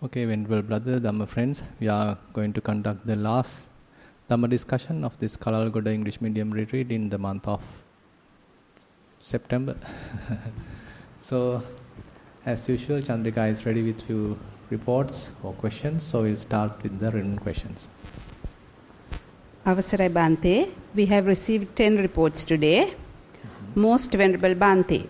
Okay, Venerable Brother, Dhamma friends, we are going to conduct the last Dhamma discussion of this Kalalgoda English Medium retreat in the month of September. So, as usual, Chandrika is ready with few reports or questions, so we'll start with the written questions. Avasarai Bhante, we have received 10 reports today. Most Venerable Bhante,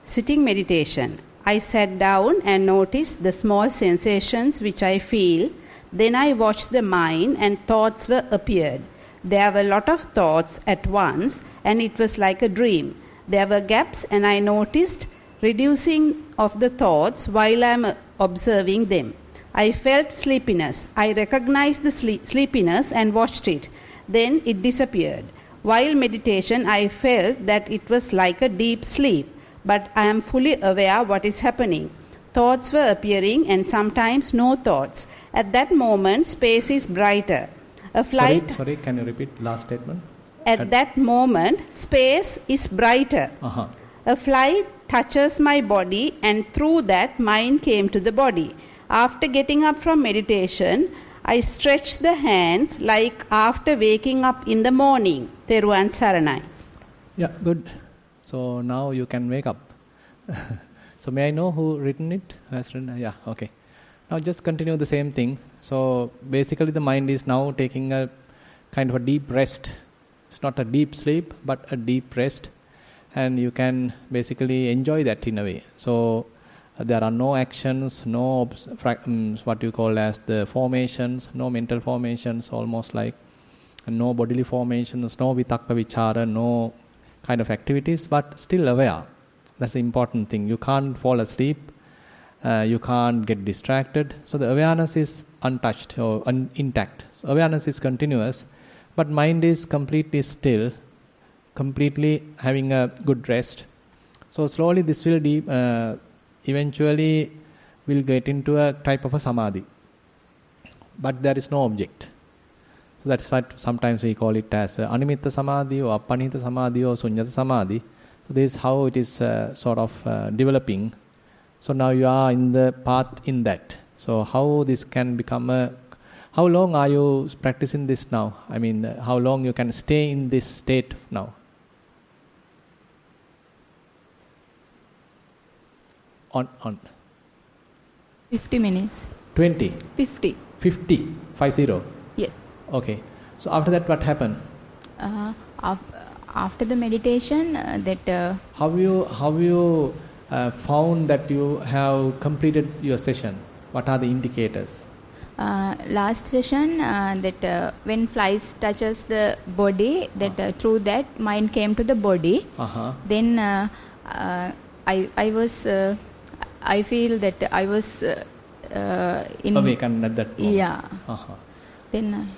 sitting meditation. I sat down and noticed the small sensations which I feel. Then I watched the mind and thoughts were appeared. There were a lot of thoughts at once and it was like a dream. There were gaps and I noticed reducing of the thoughts while I am observing them. I felt sleepiness. I recognized the sleepiness and watched it. Then it disappeared. While meditation, I felt that it was like a deep sleep, but I am fully aware what is happening. Thoughts were appearing and sometimes no thoughts. At that moment, space is brighter. A flight. Sorry, can you repeat last statement? At that moment, space is brighter. A fly touches my body and through that, mind came to the body. After getting up from meditation, I stretched the hands like after waking up in the morning. Thero and Saranai. Yeah, good. So now you can wake up. So may I know who written it? Yeah, okay. Now just continue the same thing. So basically the mind is now taking a kind of a deep rest. It's not a deep sleep, but a deep rest. And you can basically enjoy that in a way. So there are no actions, no what you call as the formations, no mental formations, almost like no bodily formations, no vitakka vichara, no kind of activities, but still aware. That's the important thing. You can't fall asleep, you can't get distracted. So the awareness is untouched or intact. So awareness is continuous, but mind is completely still, completely having a good rest. So slowly this will eventually will get into a type of a samadhi. But there is no object. So that's what sometimes we call it as animitta samadhi or appanita samadhi or sunyata samadhi. So this is how it is sort of developing. So now you are in the path in that. So how this can become a... How long are you practicing this now? I mean, how long you can stay in this state now? On 50 minutes. 20? 50. 50? 50? Yes. Okay. So after that, what happened? After the meditation, How you found that you have completed your session? What are the indicators? Last session, when flies touches the body, through that mind came to the body. Then I feel that I was in awakened at that moment. Yeah. Then.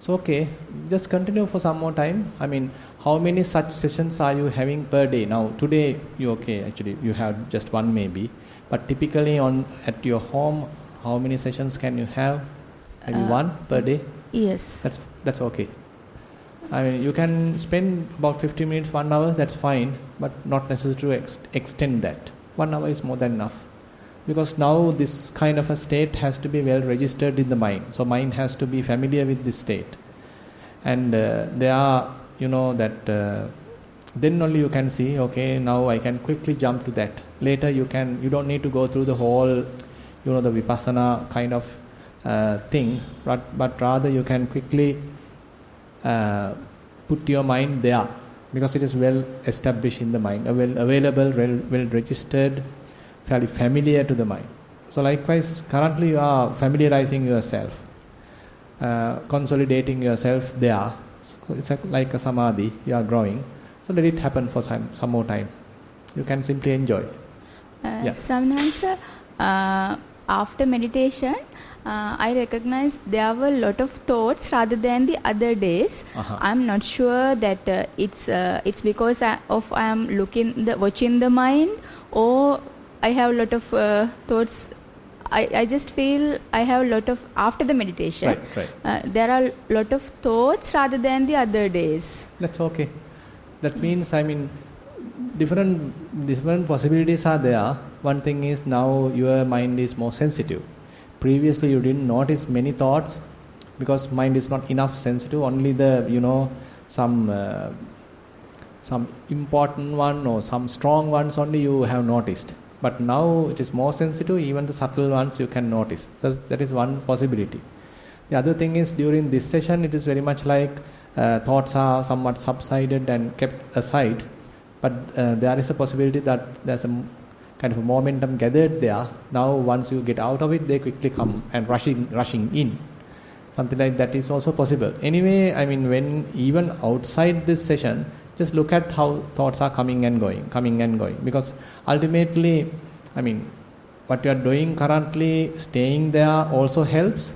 So okay, just continue for some more time. I mean, how many such sessions are you having per day? Now today you okay, actually you have just one maybe, but typically at your home, how many sessions can you have? Maybe one per day? Yes. That's okay. I mean, you can spend about 50 minutes, 1 hour, that's fine, but not necessary to extend that. 1 hour is more than enough. Because now this kind of a state has to be well registered in the mind. So mind has to be familiar with this state. And there are, then only you can see, okay, now I can quickly jump to that. Later you don't need to go through the whole, the Vipassana kind of thing, but rather you can quickly put your mind there, because it is well established in the mind, well available, well registered, fairly familiar to the mind. So likewise, currently you are familiarizing yourself, consolidating yourself there. So it's like a samadhi, you are growing. So let it happen for some more time. You can simply enjoy. Sometimes after meditation, I recognize there were a lot of thoughts rather than the other days. I'm not sure that it's because I am watching the mind, or I have a lot of thoughts. I just feel I have a lot of after the meditation. Right. There are a lot of thoughts rather than the other days. That's okay. That means, different possibilities are there. one thing is now your mind is more sensitive. Previously you didn't notice many thoughts because mind is not enough sensitive, only the some important one or some strong ones only you have noticed. But now it is more sensitive, even the subtle ones you can notice. So that is one possibility. The other thing is, during this session it is very much like thoughts are somewhat subsided and kept aside, but there is a possibility that there's a kind of a momentum gathered there. Now once you get out of it, they quickly come and rushing in. Something like that is also possible. Anyway, I mean, when even outside this session, just look at how thoughts are coming and going. Because ultimately, I mean, what you are doing currently, staying there also helps.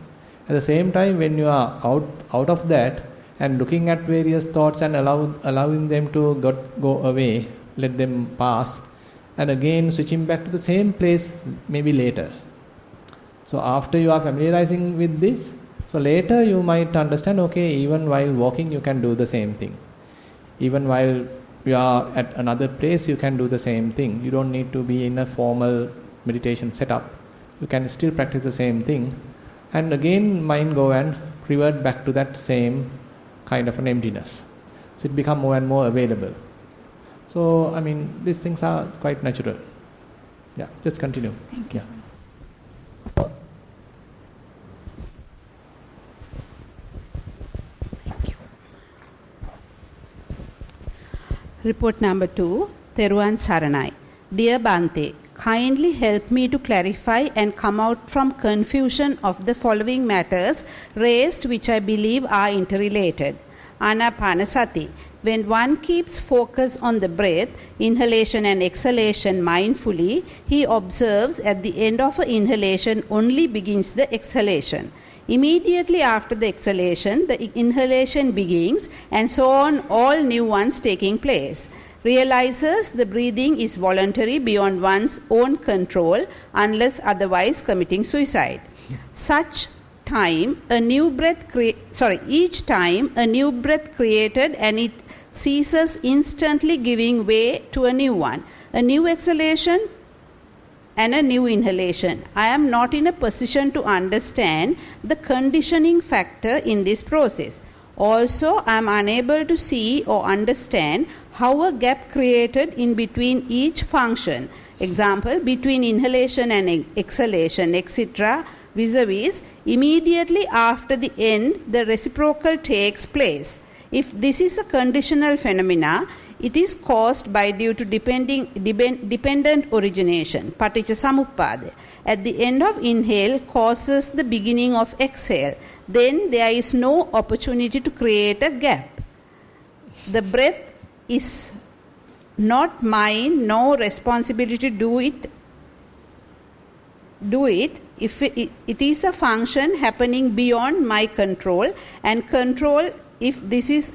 At the same time, when you are out of that and looking at various thoughts and allowing them to go away, let them pass, and again switching back to the same place maybe later. So after you are familiarizing with this, so later you might understand, okay, even while walking you can do the same thing. Even while you are at another place, you can do the same thing. You don't need to be in a formal meditation setup. You can still practice the same thing. And again, mind go and revert back to that same kind of an emptiness. So it becomes more and more available. So, I mean, these things are quite natural. Yeah, just continue. Thank you. Yeah. Report number 2, Theruvan Saranai. Dear Bhante, kindly help me to clarify and come out from confusion of the following matters raised, which I believe are interrelated. Anapanasati. When one keeps focus on the breath, inhalation and exhalation mindfully, he observes at the end of an inhalation only begins the exhalation. Immediately after the exhalation, the inhalation begins, and so on, all new ones taking place. Realizes the breathing is voluntary beyond one's own control unless otherwise committing suicide. Each time a new breath created, and it ceases instantly, giving way to a new one. A new exhalation and a new inhalation. I am not in a position to understand the conditioning factor in this process. Also, I am unable to see or understand how a gap created in between each function, example, between inhalation and exhalation, etc., vis-a-vis, immediately after the end, the reciprocal takes place. If this is a conditional phenomena, it is caused by due to dependent origination, paticca samuppada. At the end of inhale causes the beginning of exhale. Then there is no opportunity to create a gap. The breath is not mine, no responsibility to do it. If it is a function happening beyond my control, and control, if this is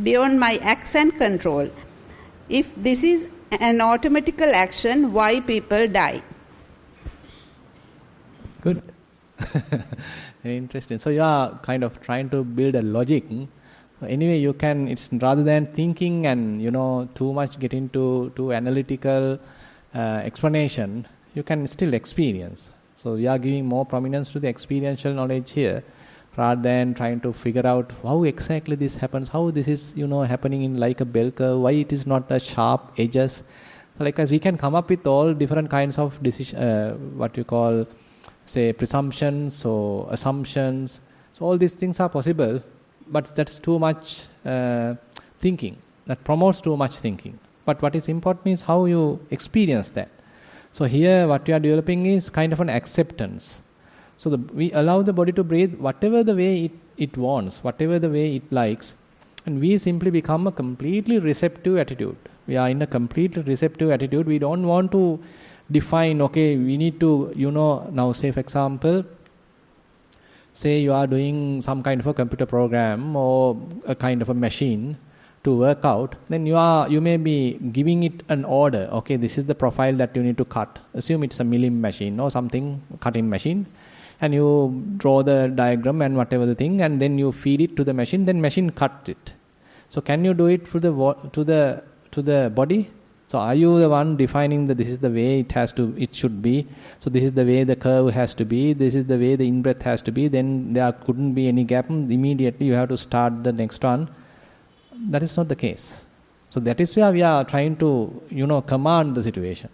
beyond my acts and control. If this is an automatical action, why people die? Good. Very interesting. So you are kind of trying to build a logic. Anyway, you can, it's rather than thinking and, too much get into too analytical explanation, you can still experience. So we are giving more prominence to the experiential knowledge here, rather than trying to figure out how exactly this happens, how this is, happening in like a bell curve, why it is not a sharp edges. So likewise, we can come up with all different kinds of what you call, say, presumptions or assumptions. So all these things are possible, but that's too much thinking. That promotes too much thinking. But what is important is how you experience that. So here, what you are developing is kind of an acceptance. So we allow the body to breathe whatever the way it wants, whatever the way it likes, and we simply become a completely receptive attitude. We are in a completely receptive attitude. We don't want to define, okay, we need to, now say for example, say you are doing some kind of a computer program or a kind of a machine to work out, then you may be giving it an order, okay, this is the profile that you need to cut. Assume it's a milling machine or something, cutting machine. And you draw the diagram and whatever the thing, and then you feed it to the machine, then machine cuts it. So can you do it to the body? So are you the one defining that this is the way it should be? So this is the way the curve has to be. This is the way the in-breath has to be. Then there couldn't be any gap. Immediately you have to start the next one. That is not the case. So that is where we are trying to, command the situation.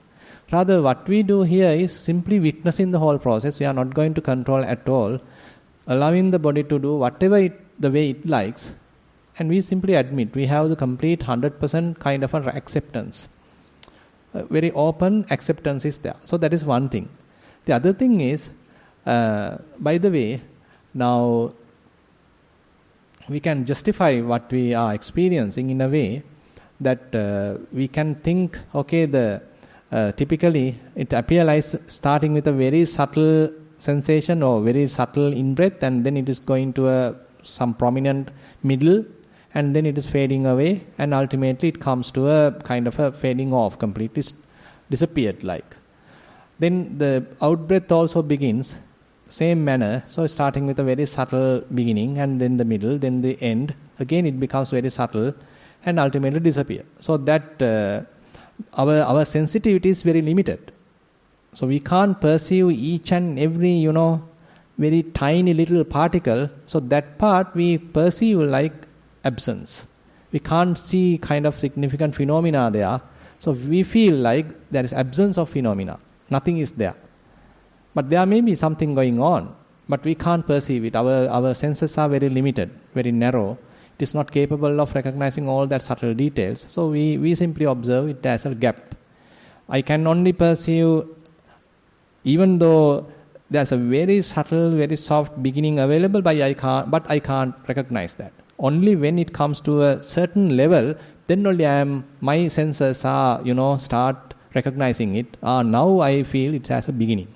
Rather, what we do here is simply witnessing the whole process. We are not going to control at all. Allowing the body to do whatever the way it likes. And we simply admit we have the complete 100% kind of an acceptance. Very open acceptance is there. So that is one thing. The other thing is, by the way, now we can justify what we are experiencing in a way that we can think, okay, typically it appears like starting with a very subtle sensation or very subtle in-breath, and then it is going to some prominent middle, and then it is fading away, and ultimately it comes to a kind of a fading off, completely disappeared like. Then the out-breath also begins same manner, so starting with a very subtle beginning, and then the middle, then the end, again it becomes very subtle and ultimately disappear. So that our sensitivity is very limited. So we can't perceive each and every, very tiny little particle. So that part we perceive like absence. We can't see kind of significant phenomena there. So we feel like there is absence of phenomena. Nothing is there. But there may be something going on, but we can't perceive it. Our senses are very limited, very narrow. It is not capable of recognizing all that subtle details. So we simply observe it as a gap. I can only perceive, even though there's a very subtle, very soft beginning available, but I can't recognize that. Only when it comes to a certain level, then only my senses are, start recognizing it. Now I feel it's as a beginning.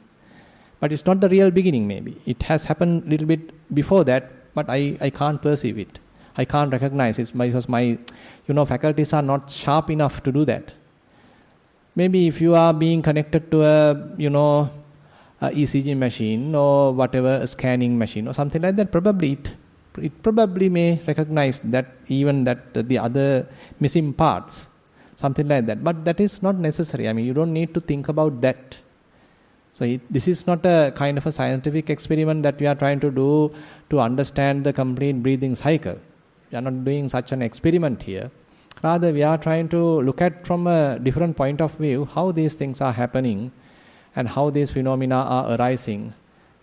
But it's not the real beginning maybe. It has happened a little bit before that, but I can't perceive it. I can't recognize it because my, faculties are not sharp enough to do that. Maybe if you are being connected to a ECG machine or whatever, a scanning machine or something like that, probably it probably may recognize that, even that the other missing parts, something like that. But that is not necessary. I mean, you don't need to think about that. So this is not a kind of a scientific experiment that we are trying to do to understand the complete breathing cycle. We are not doing such an experiment here. Rather, we are trying to look at from a different point of view how these things are happening and how these phenomena are arising,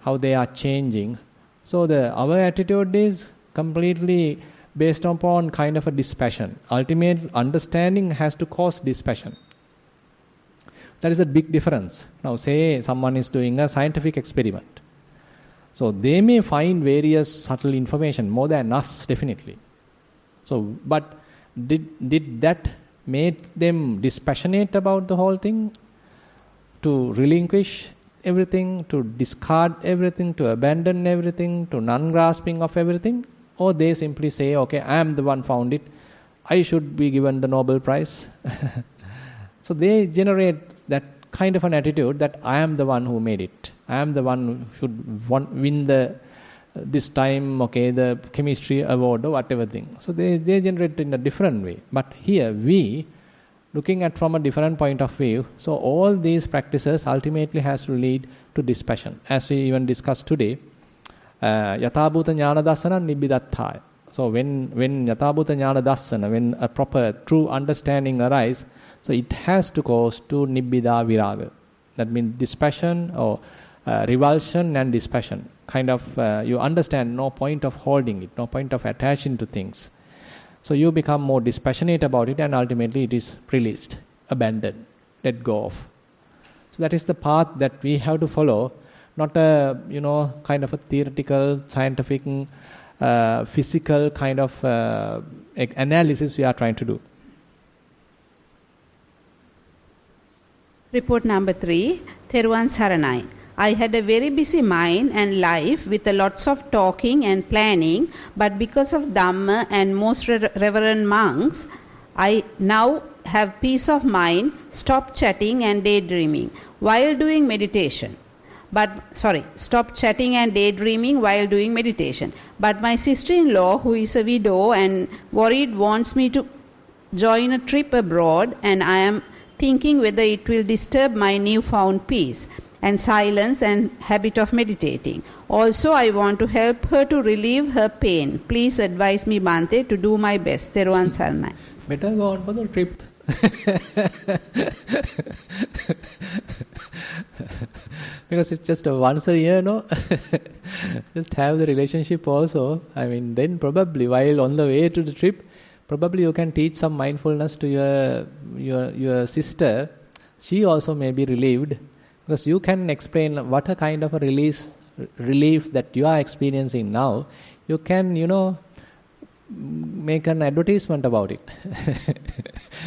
how they are changing. So our attitude is completely based upon kind of a dispassion. Ultimate understanding has to cause dispassion. That is a big difference. Now say someone is doing a scientific experiment. So they may find various subtle information, more than us definitely. So, but did that make them dispassionate about the whole thing? To relinquish everything, to discard everything, to abandon everything, to non-grasping of everything? Or they simply say, okay, I am the one found it, I should be given the Nobel Prize. So they generate that kind of an attitude that I am the one who made it. I am the one who should win this time, the chemistry award or whatever thing. So they generate in a different way. But here we, looking at from a different point of view, so all these practices ultimately has to lead to dispassion. As we even discussed today, Yatabhuta Jnana Dassana Nibbidattaya. So when Yatabhuta Jnana Dassana, when a proper true understanding arises, so it has to cause to Nibbida Viraga. That means dispassion or revulsion and dispassion. Kind of, you understand no point of holding it, no point of attaching to things. So you become more dispassionate about it, and ultimately it is released, abandoned, let go of. So that is the path that we have to follow, not a kind of a theoretical, scientific, physical kind of analysis we are trying to do. Report number 3, Theruvan Saranai. I had a very busy mind and life with lots of talking and planning, but because of Dhamma and most reverend monks, I now have peace of mind, stop chatting and daydreaming while doing meditation. Stop chatting and daydreaming while doing meditation. But my sister-in-law, who is a widow and worried, wants me to join a trip abroad, and I am thinking whether it will disturb my newfound peace and silence and habit of meditating. Also, I want to help her to relieve her pain. Please advise me, Bhante, to do my best. Theruvan Saranai. Better go on for the trip. Because it's just once a year, no? Just have the relationship also. I mean, then probably while on the way to the trip, probably you can teach some mindfulness to your sister. She also may be relieved, because you can explain what a kind of a relief that you are experiencing now. You can, make an advertisement about it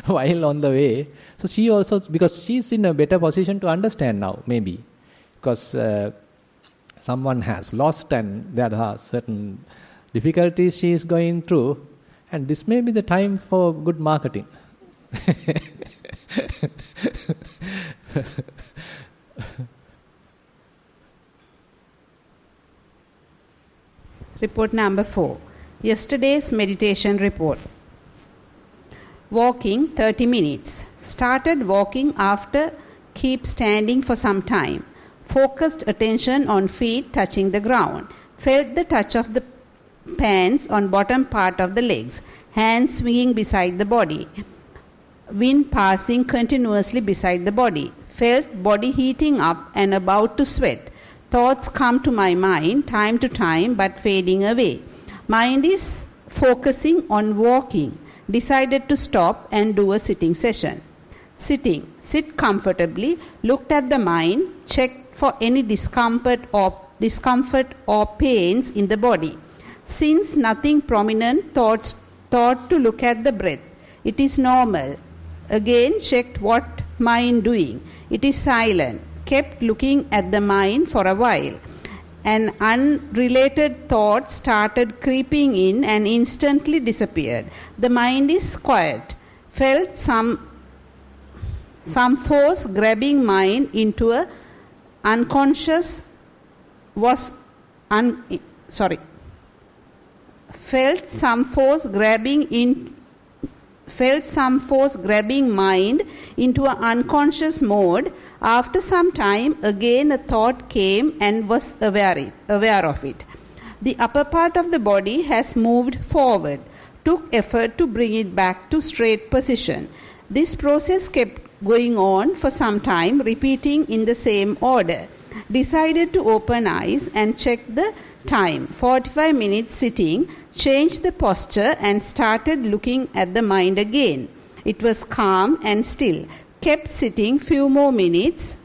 while on the way. So she also, because she's in a better position to understand now, maybe, because someone has lost and there are certain difficulties she is going through, and this may be the time for good marketing. Report number 4. Yesterday's meditation report. Walking 30 minutes. Started walking after keep standing for some time. Focused attention on feet touching the ground. Felt the touch of the pants on bottom part of the legs. Hands swinging beside the body. Wind passing continuously beside the body. Felt body heating up and about to sweat. Thoughts come to my mind time to time but fading away. Mind is focusing on walking. Decided to stop and do a sitting session. Sitting. Sit comfortably. Looked at the mind. Checked for any discomfort or pains in the body. Since nothing prominent, thought to look at the breath. It is normal. Again checked what mind doing. It is silent. Kept looking at the mind for a while. An unrelated thought started creeping in and instantly disappeared. The mind is quiet. Felt some force grabbing mind into a unconscious Felt some force grabbing mind into an unconscious mode. After some time, again a thought came and was aware of it. The upper part of the body has moved forward. Took effort to bring it back to straight position. This process kept going on for some time, repeating in the same order. Decided to open eyes and check the time. 45 minutes sitting. Changed the posture and started looking at the mind again. It was calm and still. Kept sitting few more minutes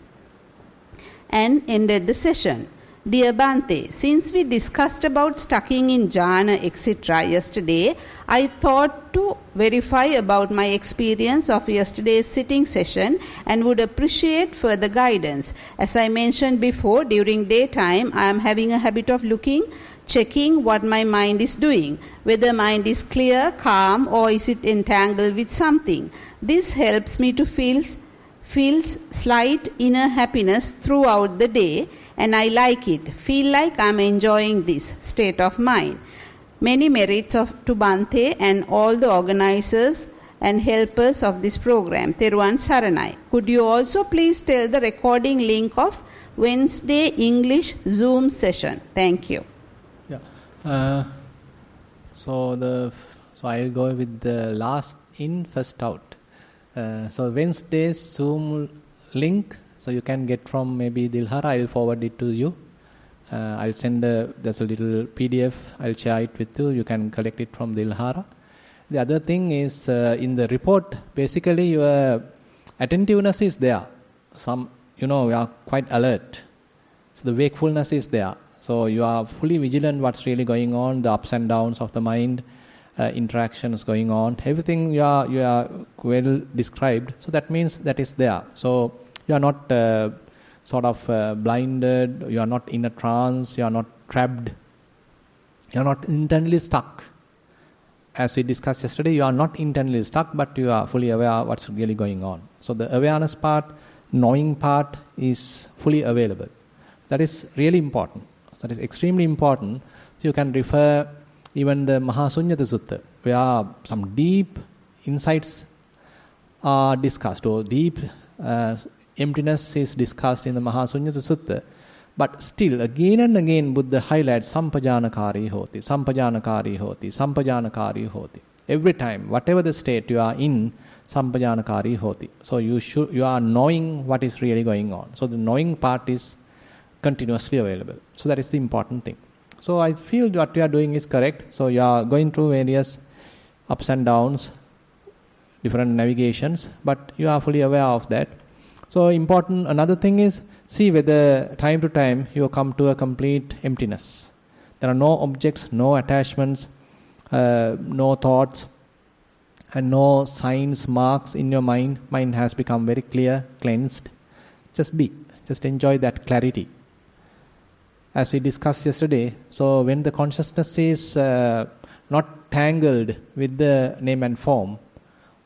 and ended the session. Dear Bhante, since we discussed about stucking in jhana etc. yesterday, I thought to verify about my experience of yesterday's sitting session and would appreciate further guidance. As I mentioned before, during daytime I am having a habit of checking what my mind is doing, whether mind is clear, calm, or is it entangled with something. This helps me to feel slight inner happiness throughout the day, and I like it. Feel like I am enjoying this state of mind. Many merits to Bhante and all the organizers and helpers of this program. Theruvan Saranai. Could you also please tell the recording link of Wednesday English Zoom session? Thank you. Yeah. So I'll go with the last in, first out. So Wednesday's Zoom link, so you can get from maybe Dilhara. I'll forward it to you. I'll send there's a little PDF. I'll share it with you. You can collect it from Dilhara. The other thing is in the report, basically your attentiveness is there. You are quite alert. So the wakefulness is there. So you are fully vigilant what's really going on, the ups and downs of the mind, interactions going on, everything you are well described. So that means that is there. So you are not blinded, you are not in a trance, you are not trapped, you are not internally stuck. As we discussed yesterday, you are not internally stuck, but you are fully aware of what's really going on. So the awareness part, knowing part is fully available. That is really important. That is extremely important. So you can refer even the Mahasunyata Sutta, where some deep insights are discussed, or deep emptiness is discussed in the Mahasunyata Sutta. But still, again and again, Buddha highlights sampajanakari hoti, sampajanakari hoti, sampajanakari hoti. Every time, whatever the state you are in, sampajanakari hoti. So you are knowing what is really going on. So the knowing part is continuously available. So that is the important thing. So I feel what you are doing is correct. So you are going through various ups and downs, different navigations, but you are fully aware of that. So important, another thing is, see whether time to time you come to a complete emptiness. There are no objects, no attachments, no thoughts, and no signs, marks in your mind. Mind has become very clear, cleansed. Just be, just enjoy that clarity. As we discussed yesterday, so when the consciousness is not tangled with the name and form,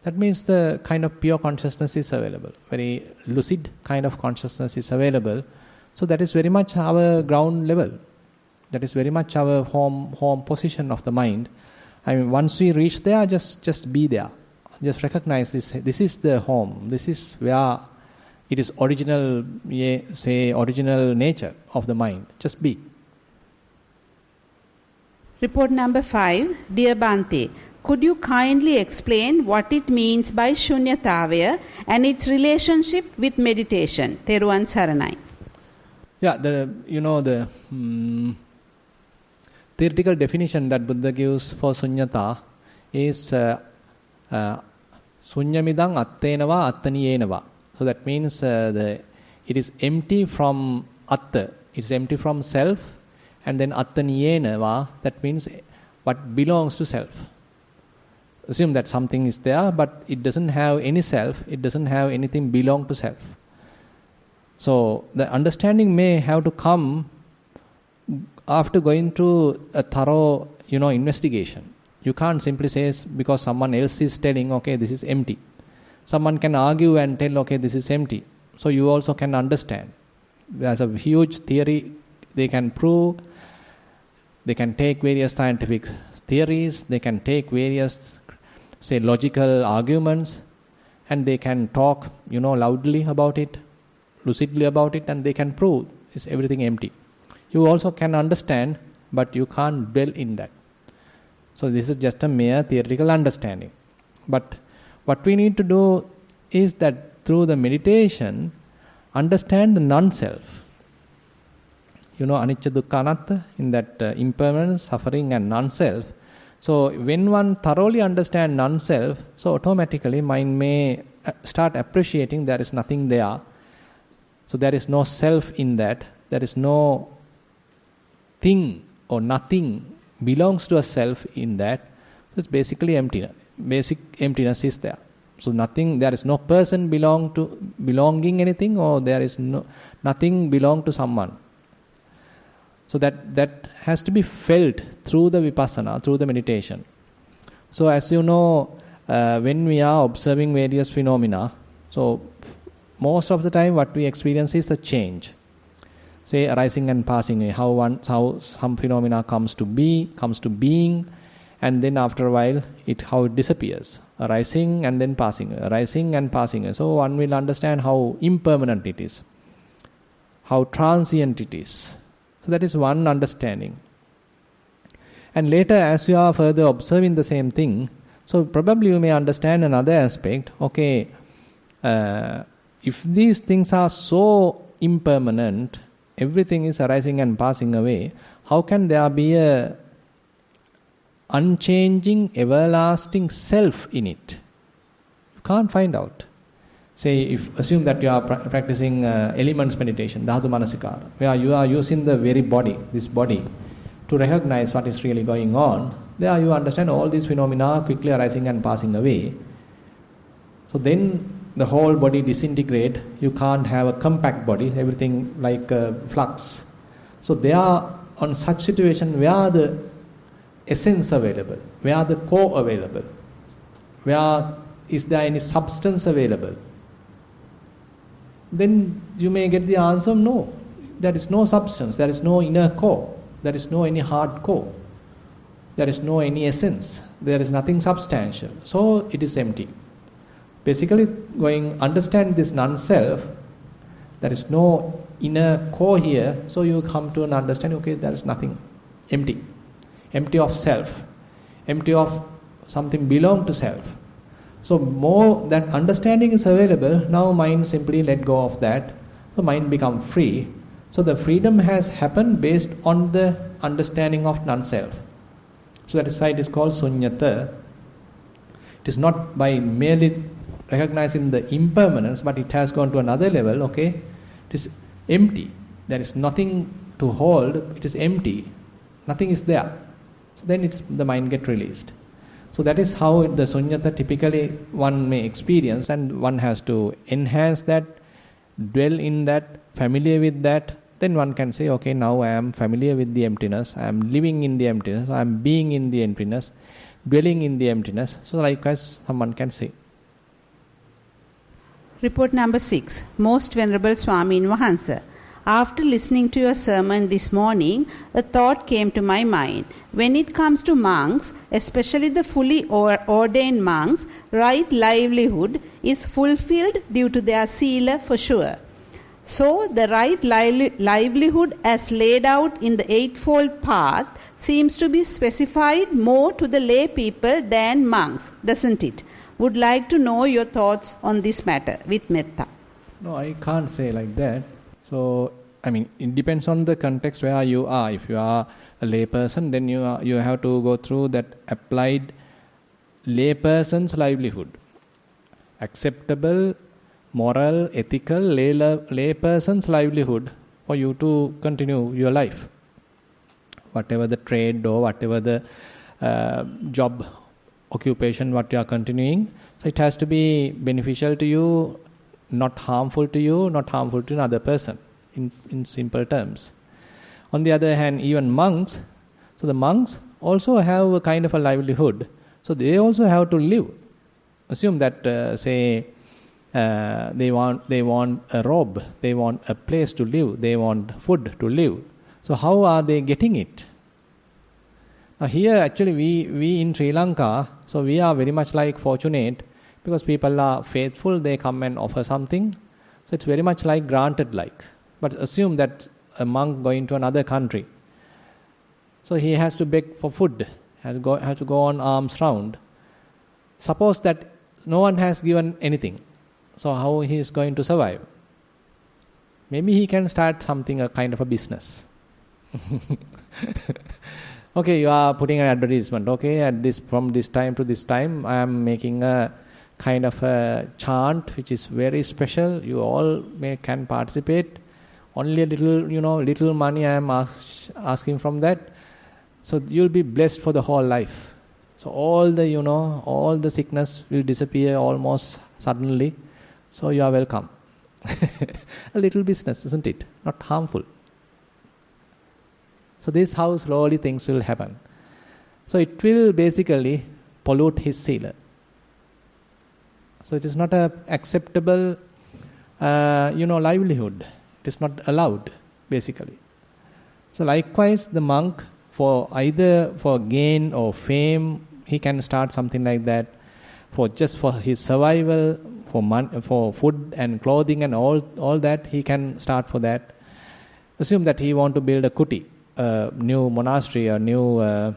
that means the kind of pure consciousness is available. Very lucid kind of consciousness is available. So that is very much our ground level. That is very much our home position of the mind. I mean, once we reach there, just be there. Just recognize this. This is the home. This is where it is original, original nature of the mind. Just be. Report number 5. Dear Bhante, could you kindly explain what it means by Shunyatavaya and its relationship with meditation? Theruvan Saranai. Yeah, the theoretical definition that Buddha gives for sunyata is sunyamidang attenava attaniyenava. So that means it is empty from atta, it is empty from self, and then attaniyenava, that means what belongs to self. Assume that something is there, but it doesn't have any self, it doesn't have anything belong to self. So the understanding may have to come after going through a thorough, investigation. You can't simply say because someone else is telling, okay, this is empty. Someone can argue and tell, okay, this is empty. So you also can understand. There's a huge theory they can prove. They can take various scientific theories. They can take various, logical arguments. And they can talk, loudly about it, lucidly about it, and they can prove is everything empty. You also can understand, but you can't dwell in that. So this is just a mere theoretical understanding. But what we need to do is that through the meditation, understand the non-self. Anicca dukkha anatta, in that impermanence, suffering and non-self. So when one thoroughly understands non-self, so automatically mind may start appreciating there is nothing there. So there is no self in that. There is no thing or nothing belongs to a self in that. So it's basically emptiness. Basic emptiness is there. So nothing, there is no person belonging anything, or there is nothing belong to someone. So that has to be felt through the Vipassana, through the meditation. So as you know, when we are observing various phenomena, so most of the time what we experience is the change. Say arising and passing, how some phenomena comes to being, and then after a while how it disappears. Arising and then passing, arising and passing. So one will understand how impermanent it is, how transient it is. So that is one understanding. And later, as you are further observing the same thing, so probably you may understand another aspect. Okay, if these things are so impermanent, everything is arising and passing away, how can there be a unchanging, everlasting self in it? You can't find out. Say, assume that you are practicing elements meditation, dhatu manasikara, where you are using the very body, this body, to recognize what is really going on. There you understand all these phenomena quickly arising and passing away. So then the whole body disintegrate. You can't have a compact body, everything like flux. So there on such situation, where the essence available, where the core available, where is there any substance available? Then you may get the answer, no. There is no substance, there is no inner core, there is no any hard core, there is no any essence, there is nothing substantial. So it is empty. Basically, understand this non-self. There is no inner core here, so you come to an understanding, okay, there is nothing, empty of self, empty of something belong to self. So more that understanding is available, now mind simply let go of that, the mind become free. So the freedom has happened based on the understanding of non-self. So that is why it is called sunyata. It is not by merely recognizing the impermanence, but it has gone to another level, okay? It is empty. There is nothing to hold. It is empty. Nothing is there. So then the mind get released. So that is how the sunyata typically one may experience, and one has to enhance that, dwell in that, familiar with that. Then one can say, okay, now I am familiar with the emptiness. I am living in the emptiness. I am being in the emptiness, dwelling in the emptiness. So likewise, someone can say. Report number 6. Most Venerable Swami Vahansa, after listening to your sermon this morning, a thought came to my mind. When it comes to monks, especially the fully ordained monks, right livelihood is fulfilled due to their sila for sure. So the right livelihood as laid out in the Eightfold Path seems to be specified more to the lay people than monks, doesn't it? Would like to know your thoughts on this matter with metta. No, I can't say like that. So, it depends on the context where you are. If you are a lay person, then you have to go through that applied lay person's livelihood. Acceptable, moral, ethical lay person's livelihood for you to continue your life. Whatever the trade or whatever the job, occupation, what you are continuing. So it has to be beneficial to you, not harmful to you, not harmful to another person, in simple terms. On the other hand, even monks, so the monks also have a kind of a livelihood. So they also have to live. Assume that, they want a robe, they want a place to live, they want food to live. So how are they getting it? Now here actually we in Sri Lanka, so we are very much like fortunate because people are faithful, they come and offer something. So it's very much like granted like. But assume that a monk going to another country, so he has to beg for food, has to go on arms round. Suppose that no one has given anything, so how he is going to survive? Maybe he can start something, a kind of a business. Okay, you are putting an advertisement. Okay, from this time to this time, I am making a kind of a chant which is very special. You all can participate. Only a little money I am asking from that. So you'll be blessed for the whole life. So all the sickness will disappear almost suddenly. So you are welcome. A little business, isn't it? Not harmful. So this is how slowly things will happen. So it will basically pollute his sila. So it is not a acceptable, livelihood. It is not allowed, basically. So likewise, the monk, either for gain or fame, he can start something like that. For his survival, for food and clothing and all that, he can start for that. Assume that he want to build a kuti, a new monastery, a new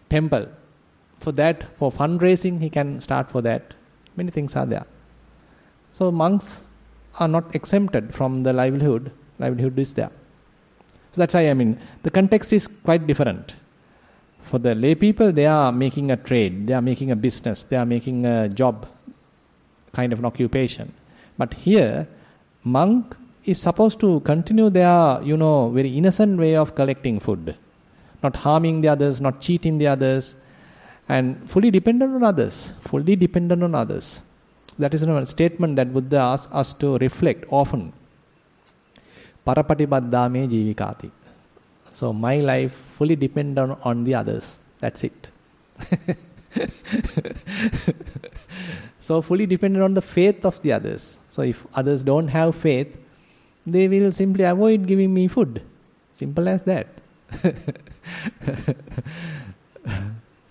temple. For that, for fundraising, he can start for that. Many things are there. So monks are not exempted from the livelihood. Livelihood is there. So that's why the context is quite different. For the lay people, they are making a trade, they are making a business, they are making a job, kind of an occupation. But here, monk is supposed to continue their, very innocent way of collecting food. Not harming the others, not cheating the others, and fully dependent on others. Fully dependent on others. That is a statement that Buddha asks us to reflect often. Parapatibaddhame jivikati. So my life fully dependent on the others. That's it. So fully dependent on the faith of the others. So if others don't have faith, they will simply avoid giving me food. Simple as that.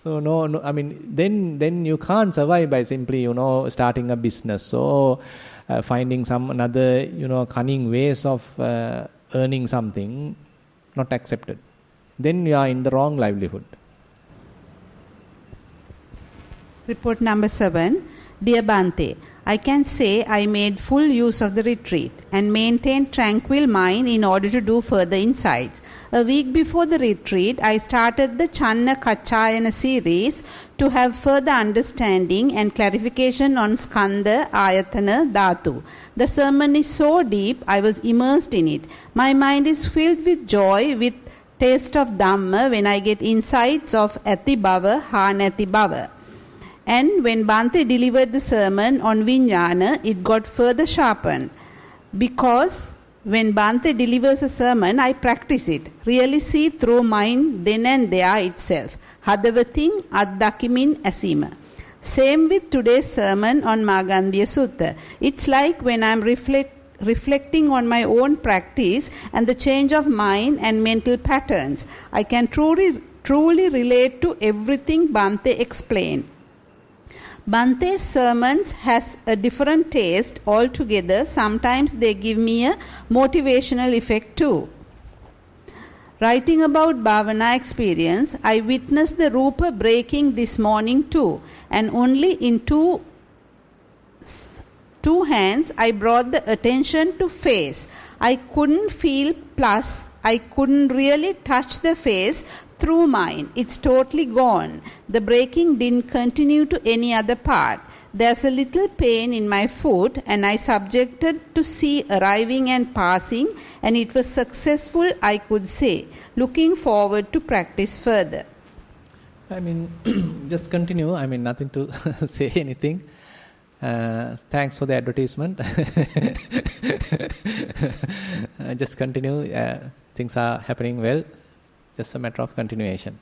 So no, I mean, then you can't survive by simply, starting a business or finding some another, cunning ways of earning something, not accepted. Then you are in the wrong livelihood. Report number 7. Dear Bhante, I can say I made full use of the retreat and maintained tranquil mind in order to do further insights. A week before the retreat, I started the Channa Kachayana series to have further understanding and clarification on Skandha, Ayatana, Dhatu. The sermon is so deep, I was immersed in it. My mind is filled with joy, with taste of Dhamma when I get insights of Ati Bhava, Hanati Bhava. And when Bhante delivered the sermon on Vijnana, it got further sharpened. Because when Bhante delivers a sermon, I practice it. Really see through mind then and there itself. Hadavatin addakimin asima. Same with today's sermon on Magandhya Sutta. It's like when I'm reflecting on my own practice and the change of mind and mental patterns, I can truly relate to everything Bhante explained. Bhante's sermons has a different taste altogether. Sometimes they give me a motivational effect too. Writing about Bhavana experience, I witnessed the Rupa breaking this morning too, and only in two hands I brought the attention to face. I couldn't feel, plus I couldn't really touch the face through mind. It's totally gone. The breaking didn't continue to any other part. There's a little pain in my foot and I subjected to see arriving and passing, and it was successful, I could say. Looking forward to practice further. I mean, just continue. I mean, nothing to say anything. Thanks for the advertisement. Just continue. Things are happening well. Just a matter of continuation.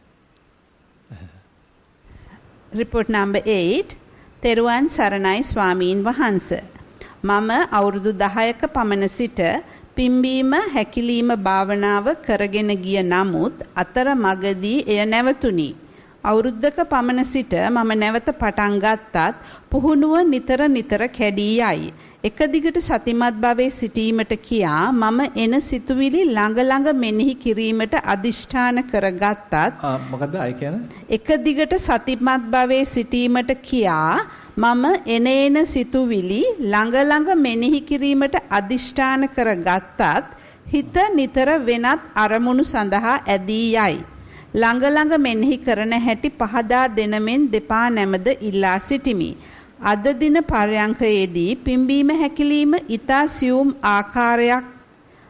Report number 8. Theruwan Saranai Swamin Wahansa. Mama අවුරුදු 10ක පමණ සිට පිම්බීම හැකිලීම භාවනාව කරගෙන ගිය නමුත් අතර මගදී එය නැවතුණි. අවුරුද්දක පමණ සිට මම නැවත පටන් ගත්තත් පුහුණුව නිතර කැඩී යයි. එක දිගට සතිමත් භාවයේ සිටීමට කියා මම එන සිතුවිලි ළඟ මෙනෙහි කිරීමට අදිෂ්ඨාන කරගත්තත් මොකද්ද අය කියන්නේ? එක දිගට සතිමත් භාවයේ සිටීමට කියා මම එන සිතුවිලි ළඟ මෙනෙහි කිරීමට අදිෂ්ඨාන කරගත්තත් හිත නිතර වෙනත් අරමුණු සඳහා ඇදී යයි. ළඟ මෙනෙහි කරන හැටි පහදා දෙනමෙන් දෙපා නැමද ඉල්ලා සිටිමි. අද දින පරයන්කයේදී පිම්බීම හැකිලිම ඊතා සියුම්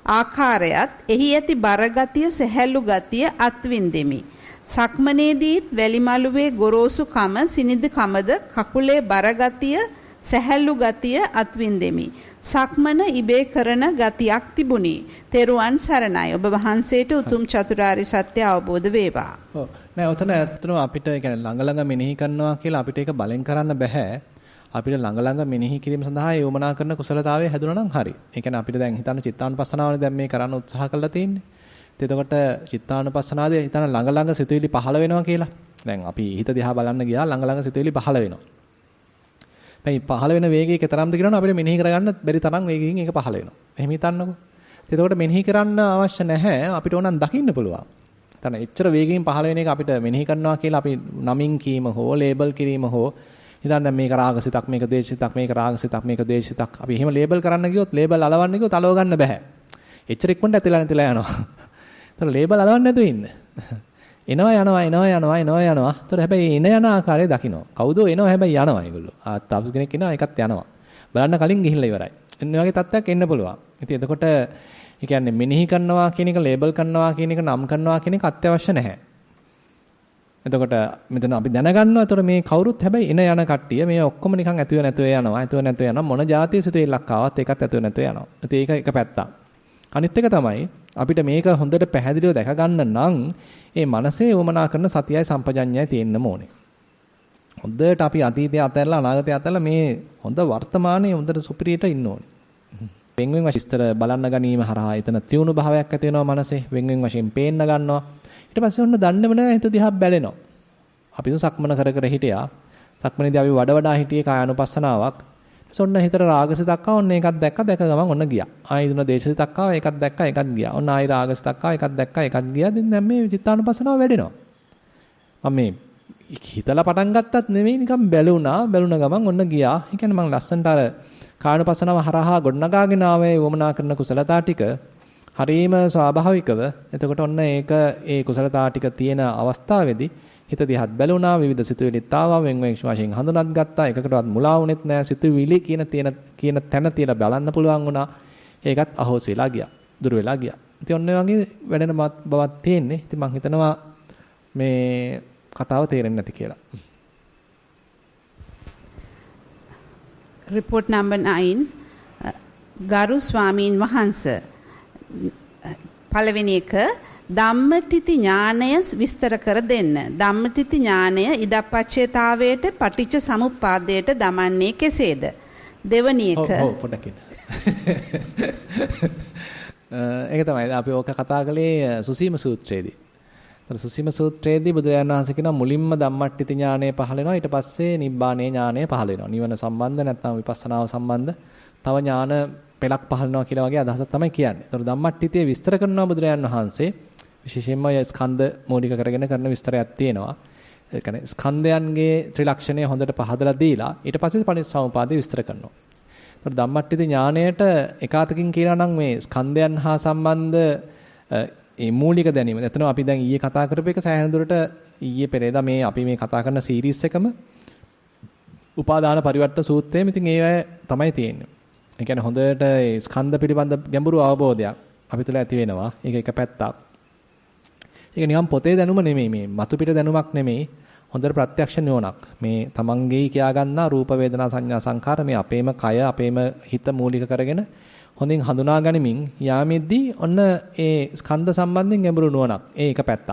ආකාරයත් එහි ඇති බරගතිය සැහැල්ලු ගතිය අත්විඳෙමි. සක්මනේදීත් වැලිමලුවේ ගොරෝසු කම සිනිඳ කමද කකුලේ බරගතිය සැහැල්ලු ගතිය අත්විඳෙමි. සක්මන ඉබේ කරන ගතියක් තිබුණි. තෙරුවන් සරණයි. ඔබ වහන්සේට උතුම් චතුරාර්ය සත්‍ය අවබෝධ වේවා. ඔව්. නෑ ඔතන ඇත්තටම අපිට කියන්නේ ළඟ මෙනෙහි කරනවා කියලා අපිට ඒක බලෙන් කරන්න බෑ. අපිට ළඟ මෙනෙහි කිරීම සඳහා යොමනා කරන කුසලතාවය හැදුණා නම් හරි. ඒ කියන්නේ අපිට දැන් හිතන්න චිත්තානුපස්සනාවනේ දැන් මේ කරන්න උත්සාහ කරලා තියෙන්නේ. එතකොට චිත්තානුපස්සනාවේ හිතන ළඟ සිතුවිලි පහළ වෙනවා කියලා. දැන් අපි හිත දිහා බලන්න ගියා ළඟ සිතුවිලි පහළ වෙනවා. මේ පහළ වෙන වේගය කතරම්ද කියනවනේ අපිට මෙනෙහි කරගන්න බැරි තරම් වේගයෙන් ඒක පහළ වෙනවා. එහෙම හිතන්නකෝ. එතකොට මෙනෙහි කරන්න අවශ්‍ය නැහැ. අපිට ඕනනම් දකින්න පුළුවන්. එතන එච්චර වේගයෙන් පහළ වෙන එක අපිට මෙනෙහි කරනවා කියලා අපි නමින් කීම හෝ ලේබල් කිරීම හෝ හිතන්න මේක රාගසිතක් මේක දේශසිතක් මේක රාගසිතක් මේක දේශසිතක් අපි එහෙම ලේබල් කරන්න ගියොත් ලේබල් අලවන්න ගියොත් අලව ගන්න බෑ. එච්චර ඉක්මනට ඇතිලා නැතිලා යනවා. එතන ලේබල් අලවන්න නැතුව ඉන්න. එනවා. එතකොට හැබැයි යන ආකාරය දකින්න. කවුද එනවා හැබැයි යනවා ඒගොල්ලෝ. තාපස් කෙනෙක් ඉනවා ඒකත් යනවා. බලන්න කලින් ගිහිල්ලා ඉවරයි. එන්න වගේ තත්ත්වයක් එන්න පුළුවන්. ඉතින් එතකොට ඒ කියන්නේ මෙනෙහි කරනවා කියන එක ලේබල් කරනවා කියන එක නම් කරනවා කියන එක අත්‍යවශ්‍ය නැහැ. එතකොට මෙතන අපි දැනගන්නවා එතකොට මේ කවුරුත් හැබැයි යන කට්ටිය මේ ඔක්කොම නිකන් ඇතුව නැතුව යනවා මොන જાතිය සිතුවිල්ලක් ආවත් ඒකත් ඇතුව නැතුව යනවා. ඉතින් ඒක එක පැත්තක්. අනිත් එක තමයි අපිට මේක හොඳට පැහැදිලිව දැක ගන්න නම් මේ මනසේ වමනා කරන සතියයි සම්පජඤ්ඤයයි තියෙන්න ඕනේ. හොඳට අපි අතීතය අතහැරලා අනාගතය අතහැරලා මේ හොඳ වර්තමානයේ හොඳට සුපිරියට ඉන්න ඕනේ. වෙන්වෙන් වශයෙන් විස්තර බලන්න ගැනීම හරහා එතන තියුණු භාවයක් ඇති වෙනවා මනසේ. වෙන්වෙන් වශයෙන් පේන්න ගන්නවා. ඊට පස්සේ ඔන්න දන්නේම නැහැ හිත දිහා බැලෙනවා. අපි සක්මන කර කර හිටියා. සක්මනේදී අපි වඩා හිටියේ කායानुපස්සනාවක්. ඔන්න හිතට රාගසිතක් ආව ඔන්න ඒකත් දැක්ක දැක ගමන් ඔන්න ගියා. ආයෙ දුන දේශසිතක් ආව ඒකත් දැක්ක ඒකත් ගියා. ඔන්න ආයෙ රාගසිතක් ආව ඒකත් දැක්ක ඒකත් ගියා. දැන් මේ චිත්තානුපස්සනාව වැඩෙනවා. මම මේ හිතලා පටන් ගත්තත් නෙවෙයි නිකන් බැලුණා ගමන් ඔන්න ගියා. ඒ කියන්නේ මම ලස්සනට අර කායानुපස්සනාව හරහා ගොඩනගාගෙන ආවේ වමනා කරන කුසලතා ටික හරීම ස්වාභාවිකව. එතකොට ඔන්න ඒක ඒ කුසලතා ටික තියෙන අවස්ථාවේදී හිත දිහත් බැලුණා විවිධ සිතුවිලිත් ආවා වෙන් වෙන් වශයෙන් හඳුනත් ගත්තා එකකටවත් මුලා වුණෙත් නෑ සිතුවිලි කියන තැන තියලා බලන්න පුළුවන් වුණා ඒකත් අහෝස් වෙලා ගියා දුර වෙලා ගියා ඉතින් ඔන්න වගේ වැඩෙන බවක් තියෙන්නේ ඉතින් මම හිතනවා මේ කතාව තේරෙන්නේ නැති කියලා report number 9 ගරු ස්වාමීන් වහන්සේ පළවෙනි එක ධම්මටිති ඥානය විස්තර කර දෙන්න. ධම්මටිති ඥානය ඉදප්පච්චේතාවයට පටිච්ච සමුප්පාදයට දමන්නේ කෙසේද? දෙවැනි එක. ඔව් පොඩ්ඩක් ඉන්න. ඒක තමයි අපි ඕක කතා කළේ සුසීම සූත්‍රයේදී. ඒතර සුසීම සූත්‍රයේදී බුදුරජාණන් වහන්සේ කියන මුලින්ම ධම්මටිති ඥානය පහළ වෙනවා ඊට පස්සේ නිබ්බාණේ ඥානය පහළ වෙනවා. නිවන සම්බන්ධ නැත්නම් විපස්සනාව සම්බන්ධ තව ඥාන පෙළක් පහළ වෙනවා කියලා වගේ අදහසක් තමයි කියන්නේ. ඒතර ධම්මටිතිය විස්තර කරනවා බුදුරජාණන් වහන්සේ විශේෂයෙන්ම ස්කන්ධ මූලික කරගෙන කරන විස්තරයක් තියෙනවා. ඒ කියන්නේ ස්කන්ධයන්ගේ ත්‍රිලක්ෂණය හොඳට පහදලා දීලා ඊට පස්සේ පටිච්චසමුපාදය විස්තර කරනවා. ඒතකොට ධම්මට්ටිති ඥාණයට එකාතකින් කියනවා නම් මේ ස්කන්ධයන් හා සම්බන්ධ ඒ මූලික දැනීම. එතන අපි දැන් ඊයේ කතා කරපු එක සෑහෙන දුරට ඊයේ පෙරේදා මේ අපි මේ කතා කරන සීරීස් එකම උපාදාන පරිවර්ත සූත්‍රයේම ඉතින් ඒවැ තමයි තියෙන්නේ. ඒ කියන්නේ හොඳට ස්කන්ධ පිළිබඳ ගැඹුරු අවබෝධයක් අපි තුළ ඇති වෙනවා. ඒක එක පැත්තක්. ඒක නිකන් පොතේ දැනුම නෙමෙයි මේ මතු පිට දැනුමක් නෙමෙයි හොඳට ප්‍රත්‍යක්ෂ නුවණක් මේ තමන්ගේ කියා ගන්නා රූප වේදනා සංඥා සංකාර මේ අපේම කය අපේම හිත මූලික කරගෙන හොඳින් හඳුනා ගනිමින් යාමෙද්දී ඔන්න ඒ ස්කන්ධ සම්බන්ධයෙන් ගැඹුරු නුවණක් ඒ එක පැත්තක්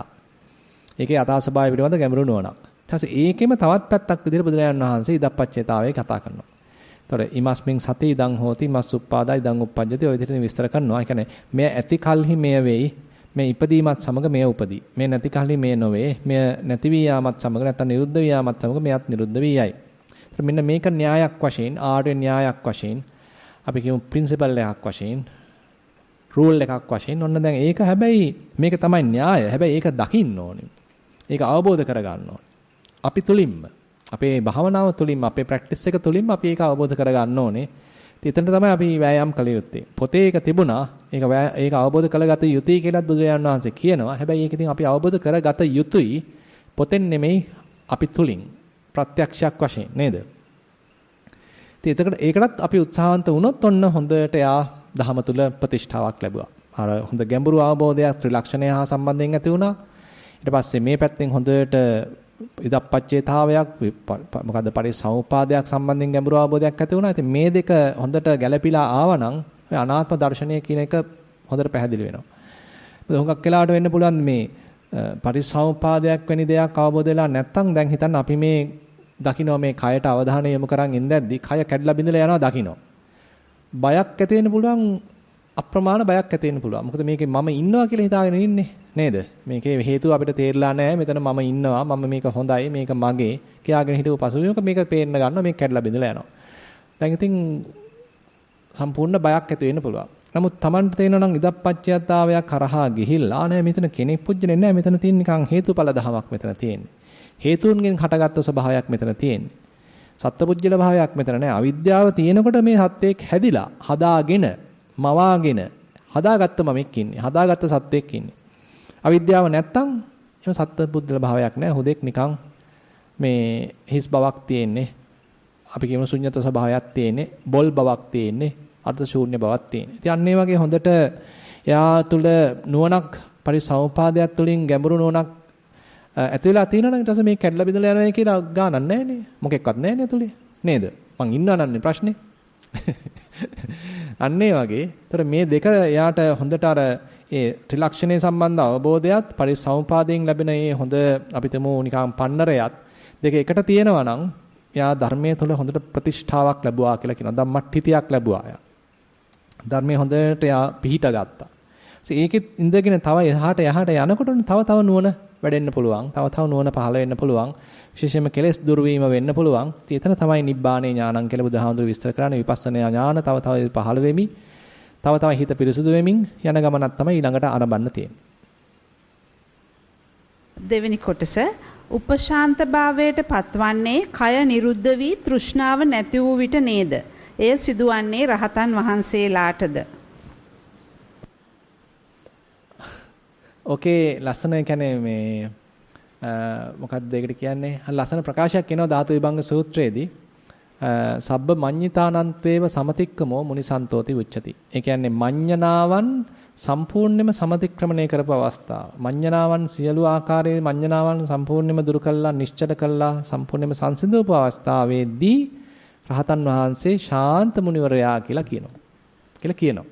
ඒකේ යථා ස්වභාවය පිළිබඳ ගැඹුරු නුවණක් ඊට පස්සේ ඒකෙම තවත් පැත්තක් විදිහට බුදුරජාණන් වහන්සේ ඉදප්පච්චේතාවය කතා කරනවා. ඒතකොට ඉමස්මින් සති ඉදං හෝති මස් උප්පාදා ඉදං උප්පජ්ජති ඔය විදිහට විස්තර කරනවා. ඒ කියන්නේ මෙය ඇති කල්හි මෙය වෙයි මේ ඉපදීමත් සමග මෙය උපදී. මේ නැති කල්හි මේ නොවේ. මෙය නැති වී යාමත් සමග නැත්නම් නිරුද්ධ වී යාමත් සමග මෙයත් නිරුද්ධ වී යයි. ඒත් මෙන්න මේක න්‍යායක් වශයෙන් ආර්ය න්‍යායක් වශයෙන් අපි කියමු ප්‍රින්සිපල් එකක් වශයෙන් රූල් එකක් වශයෙන් ඔන්න දැන් ඒක හැබැයි මේක තමයි න්‍යාය. හැබැයි ඒක දකින්න ඕනේ. ඒක අවබෝධ කරගන්න ඕනේ. අපි තුලින්ම අපේ භාවනාව තුලින්ම අපේ ප්‍රැක්ටිස් එක තුලින්ම අපි ඒක අවබෝධ කරගන්න ඕනේ. ඉතින් එතන තමයි අපි වෑයම් කළ යුත්තේ. පොතේ ඒක තිබුණා. ඒක අවබෝධ කරගත යුතුයි කියලාත් බුදුරජාණන් වහන්සේ කියනවා. හැබැයි ඒක ඉතින් අපි අවබෝධ කරගත යුතුයි පොතෙන් නෙමෙයි අපි තුලින් ප්‍රත්‍යක්ෂයක් වශයෙන් නේද? ඉතින් ඒකටත් අපි උත්සාහවන්ත වුණොත් ඔන්න හොඳට යා දහම තුල ප්‍රතිෂ්ඨාවක් ලැබුවා. අර හොඳ ගැඹුරු අවබෝධයක් ත්‍රිලක්ෂණය හා සම්බන්ධයෙන් ඇති වුණා. ඊට පස්සේ මේ පැත්තෙන් හොඳට ඉදප්පච්චේතාවයක් මොකද්ද පරිසමුපාදයක් සම්බන්ධයෙන් ගැඹුරු අවබෝධයක් ඇති වුණා. ඉතින් මේ දෙක හොඳට ගැළපීලා ආවනම් ඔය අනාත්ම දර්ශනය කියන එක හොඳට පැහැදිලි වෙනවා. මොකද හුඟක් වෙලාවට වෙන්න පුළුවන් මේ පරිසමුපාදයක් වැනි දෙයක් අවබෝධ වෙලා නැත්නම් දැන් හිතන්න අපි මේ දකින්න මේ කයට අවධානය යොමු කරන් ඉඳද්දි කය කැඩලා බිඳලා යනවා දකින්න. බයක් ඇති වෙන්න පුළුවන් අප්‍රමාණ බයක් ඇති වෙන්න පුළුවන්. මොකද මේකේ මම ඉන්නවා කියලා හිතාගෙන ඉන්නේ නේද? මේකේ හේතුව අපිට තේරලා නැහැ. මෙතන මම ඉන්නවා. මම මේක හොඳයි. මේක මගේ. කියාගෙන හිටපු පසුබිමක මේක පේන්න ගන්නවා. මේක කැඩලා බිඳලා යනවා. දැන් ඉතින් සම්පූර්ණ බයක් ඇති වෙන්න පුළුවන්. නමුත් Tamanට තේරෙනවා නම් ඉදප්පච්චයතාවයක් කරහා ගිහිල්ලා නෑ මෙතන කෙනෙක් පුජ්‍යනේ නෑ මෙතන තියෙන නිකන් හේතුඵල ධමයක් මෙතන තියෙන්නේ. හේතුන්ගෙන් හටගත්තු ස්වභාවයක් මෙතන තියෙන්නේ. සත්පුජ්‍යල භාවයක් මෙතන නෑ. අවිද්‍යාව තියෙනකොට මේ සත්‍යයක් හැදිලා හදාගෙන මවාගෙන හදාගත්ත මමෙක් ඉන්නේ. හදාගත්ත සත්‍යයක් ඉන්නේ. අවිද්‍යාව නැත්තම් එහෙම සත්පුජ්‍යල භාවයක් නෑ. හුදෙක් නිකන් මේ හිස් බවක් තියෙන්නේ. අපි කියමු ශුන්‍යත ස්වභාවයක් තියෙන්නේ. බොල් බවක් තියෙන්නේ. අර්ථ ශූන්‍ය බවක් තියෙන්නේ. ඉතින් අන්න ඒ වගේ හොඳට එයා තුල නුවණක් පරිසමුපාදයක් තුලින් ගැඹුරු නුවණක් ඇති වෙලා තියෙනවා නම් ඊට පස්සේ මේ කැඩලා බිඳලා යනවා කියලා ගානක් නැහැ නේ. මොකෙක්වත් නැහැ නේ තුලේ. නේද? මං ඉන්නවා නන්නේ ප්‍රශ්නේ. අන්න ඒ වගේ. ඒතර මේ දෙක එයාට හොඳට අර ඒ ත්‍රිලක්ෂණයේ සම්බන්ධ අවබෝධයත් පරිසමුපාදයෙන් ලැබෙන ඒ හොඳ අපිටම නිකම් පන්නරයත් දෙක එකට තියෙනවා නම් එයා ධර්මයේ තුල හොඳට ප්‍රතිෂ්ඨාවක් ලැබුවා කියලා කියනවා. ධම්මට්ඨිතියක් ලැබුවා එයා. ධර්මයේ හොඳට එයා පිහිට ගත්තා. ඒකෙත් ඉඳගෙන තව එහාට යනකොට තව නුවණ වැඩෙන්න පුළුවන්. තව තව නුවණ පහළ වෙන්න පුළුවන්. විශේෂයෙන්ම කෙලෙස් දුරු වීම වෙන්න පුළුවන්. එතන තමයි නිබ්බානේ ඥානං කියලා බුදුහාමුදුරු විස්තර කරන්නේ. විපස්සනා ඥාන තව තව පහළ වෙමි. තව තව හිත පිරිසුදු වෙමින් යන ගමනක් තමයි ඊළඟට ආරම්භන්න තියෙන්නේ. දෙවෙනි කොටස උපශාන්ත භාවයට පත්වන්නේ කය නිරුද්ධ වී තෘෂ්ණාව නැති වූ විට නේද? එය සිදුවන්නේ රහතන් වහන්සේලාටද? ඕකේ ලස්සන කියන්නේ මේ මොකක්ද ඒකට කියන්නේ? ලස්සන ප්‍රකාශයක් එනවා ධාතු විභංග සූත්‍රයේදී. සබ්බ මඤ්ඤිතානන්තේව සමතික්කමෝ මුනිසන්තෝති උච්චති. ඒ කියන්නේ මඤ්ඤණාවන් සම්පූර්ණයෙන්ම සමතික්‍රමණය කරපු අවස්ථාව. මඤ්ඤණාවන් සියලු ආකාරයේ මඤ්ඤණාවන් සම්පූර්ණයෙන්ම දුරු කළා, නිශ්චල කළා, සම්පූර්ණයෙන්ම සංසිඳවපු අවස්ථාවේදී රහතන් වහන්සේ ශාන්ත මුනිවරයා කියලා කියනවා.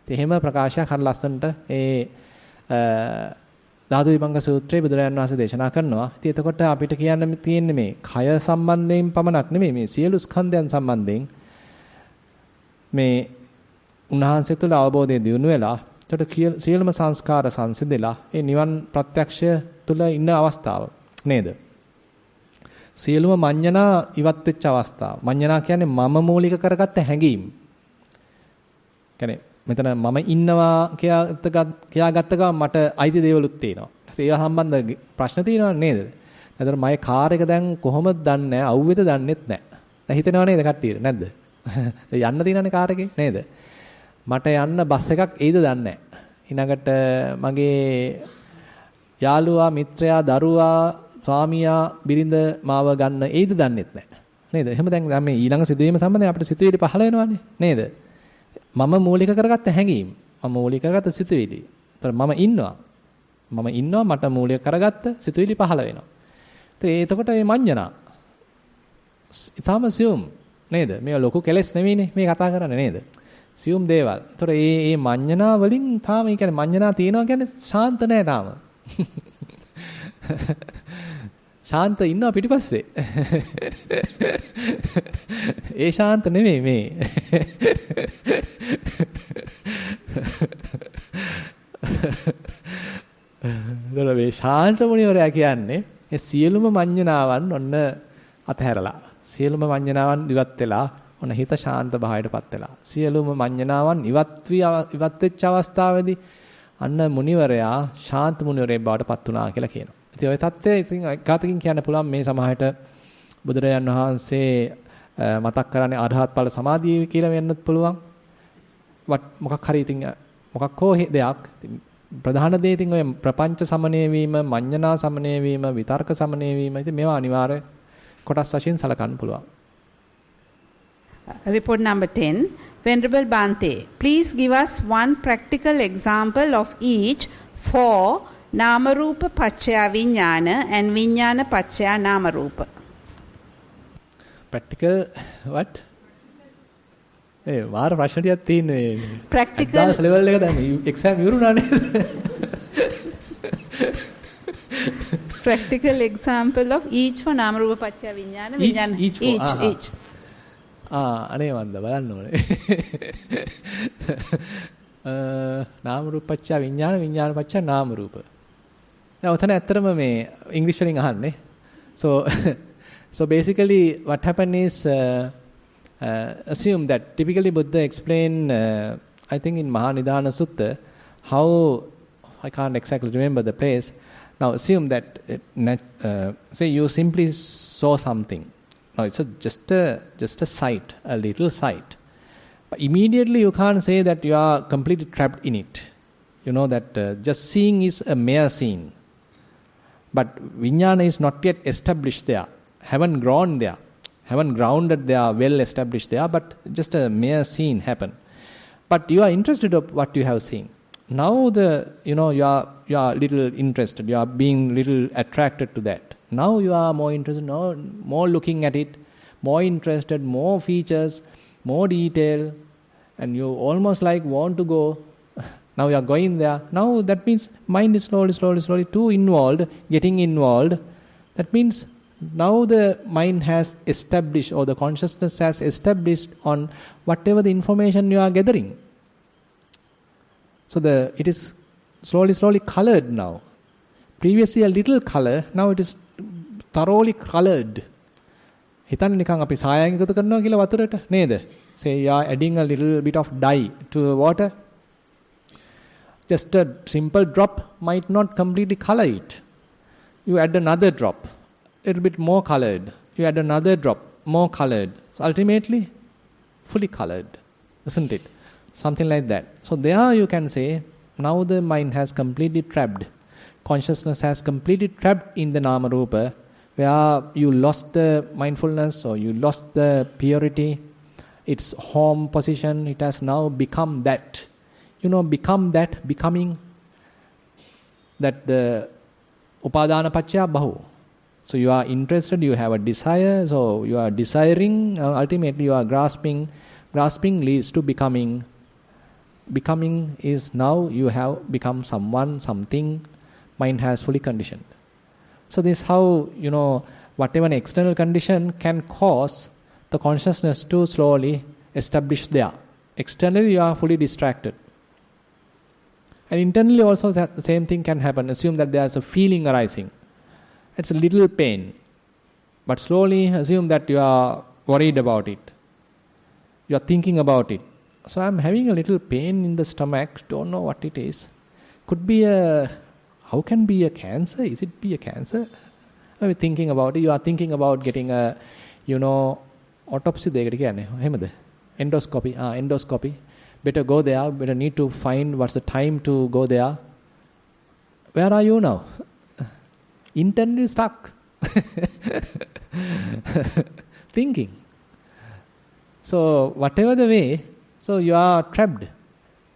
එහෙම ප්‍රකාශයක් හරිය ලස්සනට ඒ ධාතු විභංග සූත්‍රයේ බුදුරජාණන් වහන්සේ දේශනා කරනවා. ඉතින් එතකොට අපිට කියන්න තියෙන්නේ මේ කය සම්බන්ධයෙන් පමණක් නෙමෙයි මේ සියලු ස්කන්ධයන් සම්බන්ධයෙන් මේ උන්වහන්සේ තුළ අවබෝධය දියුණු වෙලා එතකොට සියලුම සංස්කාර සංසිඳෙලා ඒ නිවන් ප්‍රත්‍යක්ෂය තුළ ඉන්න අවස්ථාව නේද? සියලුම මඤ්ඤණා ඉවත් වෙච්ච අවස්ථාව. මඤ්ඤණා කියන්නේ මම මූලික කරගත්ත හැඟීම්. කියන්නේ මෙතන මම ඉන්නවා කියාගත්ත ගමන් මට අයිති දේවලුත් තියෙනවා. ඒවා සම්බන්ධ ප්‍රශ්න තියෙනව නේද? නැතර මගේ කාර් එක දැන් කොහොමද දන්නේ නැහැ, අවුවේද දන්නෙත් නැහැ. දැන් හිතෙනව නේද කට්ටියට නැද්ද? යන්න තියෙනනේ කාර් එකේ නේද? මට යන්න බස් එකක් එයිද දන්නේ නැහැ. ඊළඟට මගේ යාළුවා, මිත්‍රයා, දරුවා, ස්වාමියා, බිරිඳ මාව ගන්න එයිද දන්නෙත් නැහැ. නේද? එහෙම දැන් මේ ඊළඟ සිදුවීම සම්බන්ධයෙන් අපිට සිතුවිලි පහළ වෙනවානේ. නේද? මම මූලික කරගත්ත හැඟීම්. මම මූලික කරගත්ත සිතුවිලි. ඒතර මම ඉන්නවා මට මූලික කරගත්ත සිතුවිලි පහළ වෙනවා. එතකොට මේ මඤ්ඤණා ඊටම සියුම් නේද? මේ ලොකු කෙලෙස් නෙවෙයිනේ මේ කතා කරන්නේ නේද? සියුම් දේවල්. ඒතර මේ මඤ්ඤණා වලින් තාම ඒ කියන්නේ මඤ්ඤණා තියෙනවා කියන්නේ ශාන්ත නැහැ තාම. ශාන්ත ඉන්නවා පිටිපස්සේ. ඒ ශාන්ත නෙමෙයි මේ. දොර මේ ශාන්ත මුනිවරයා කියන්නේ ඒ සියලුම මඤ්ඤණාවන් ඔන්න අතහැරලා. සියලුම මඤ්ඤණාවන් ඉවත් වෙලා ඔන්න හිත ශාන්ත භාවයටපත් වෙලා. සියලුම මඤ්ඤණාවන් ඉවත් වෙච්ච අවස්ථාවේදී අන්න මුනිවරයා ශාන්ත මුනිවරයෙක් බවට පත් වුණා කියලා කියනවා. ඉතින් ওই தත්ත්වය ඉතින් කාටකින් කියන්න පුළුවන් මේ සමාහයට බුදුරජාන් වහන්සේ මතක් කරන්නේ අරහත් ඵල සමාධිය කියලා වෙන්නත් පුළුවන්. මොකක් හරි ඉතින් මොකක් හෝ දෙයක් ප්‍රධාන දේ ඉතින් ඔය ප්‍රපංච සමනය වීම, මඤ්ඤණා සමනය වීම, විතර්ක සමනය වීම ඉතින් මේවා අනිවාර්ය කොටස් වශයෙන් සලකන්න පුළුවන්. Report number 10. Venerable Bhante, please give us one practical example of each for Nama Rupa Pachaya Viññāna and Viññāna Pachaya Nama Rupa. Practical what? වාර ප්‍රශ්න ටිකක් තියෙන්නේ. Practical level එක දැන් exam ඉවරුණා නේද? Practical example of each for Nama Rupa Pachaya Viññāna. Each. අනේ වන්ද බලන්න ඕනේ. නාම රූප පච්චා විඥාන, විඥාන පච්චා නාම රූප. දැන් ඔතන ඇත්තටම මේ ඉංග්‍රීසි වලින් අහන්නේ. So basically what happened is assume that typically Buddha explain I think in Mahanidana Sutta how I can't exactly remember the place. Now assume that say you simply saw something. Now it's just a sight, a little sight. But immediately you can't say that you are completely trapped in it. You know that just seeing is a mere seeing. But Vijnana is not yet established there, haven't grown there, haven't grounded there, well established there, but just a mere scene happen. But you are interested of what you have seen. Now you are little interested, you are being little attracted to that. Now you are more interested, more looking at it, more interested, more features, more detail, and you almost like want to go. Now you are going there. Now that means mind is slowly too involved, getting involved. That means now the mind has established, or the consciousness has established on whatever the information you are gathering. So it is slowly colored now. previously a little color, now it is thoroughly colored. හිතන්න නිකන් අපි සායයෙන් එකතු කරනවා කියලා වතුරට නේද? Say you are adding a little bit of dye to water. Just a simple drop might not completely color it. You add another drop, a little bit more colored. You add another drop, more colored. So ultimately, fully colored, isn't it? Something like that. So there you can say, now the mind has completely trapped. Consciousness has completely trapped in the nama rupa, where you lost the mindfulness or you lost the purity, its home position. It has now become that. Become that, becoming that the upadana paccaya bahu. So you are interested, you have a desire, so you are desiring, ultimately you are grasping. Grasping leads to becoming. Becoming is now you have become someone, something. Mind has fully conditioned. So this is how, whatever an external condition can cause the consciousness to slowly establish there. Externally you are fully distracted. And internally also the same thing can happen. Assume that there is a feeling arising. It's a little pain. But slowly assume that you are worried about it. You are thinking about it. So I'm having a little pain in the stomach. Don't know what it is. Could be how can be a cancer? Is it be a cancer? Are you thinking about it? You are thinking about getting a, autopsy. Endoscopy. Endoscopy. Better go there. Better need to find what's the time to go there. Where are you now? Internally stuck. Thinking. So whatever the way, so you are trapped.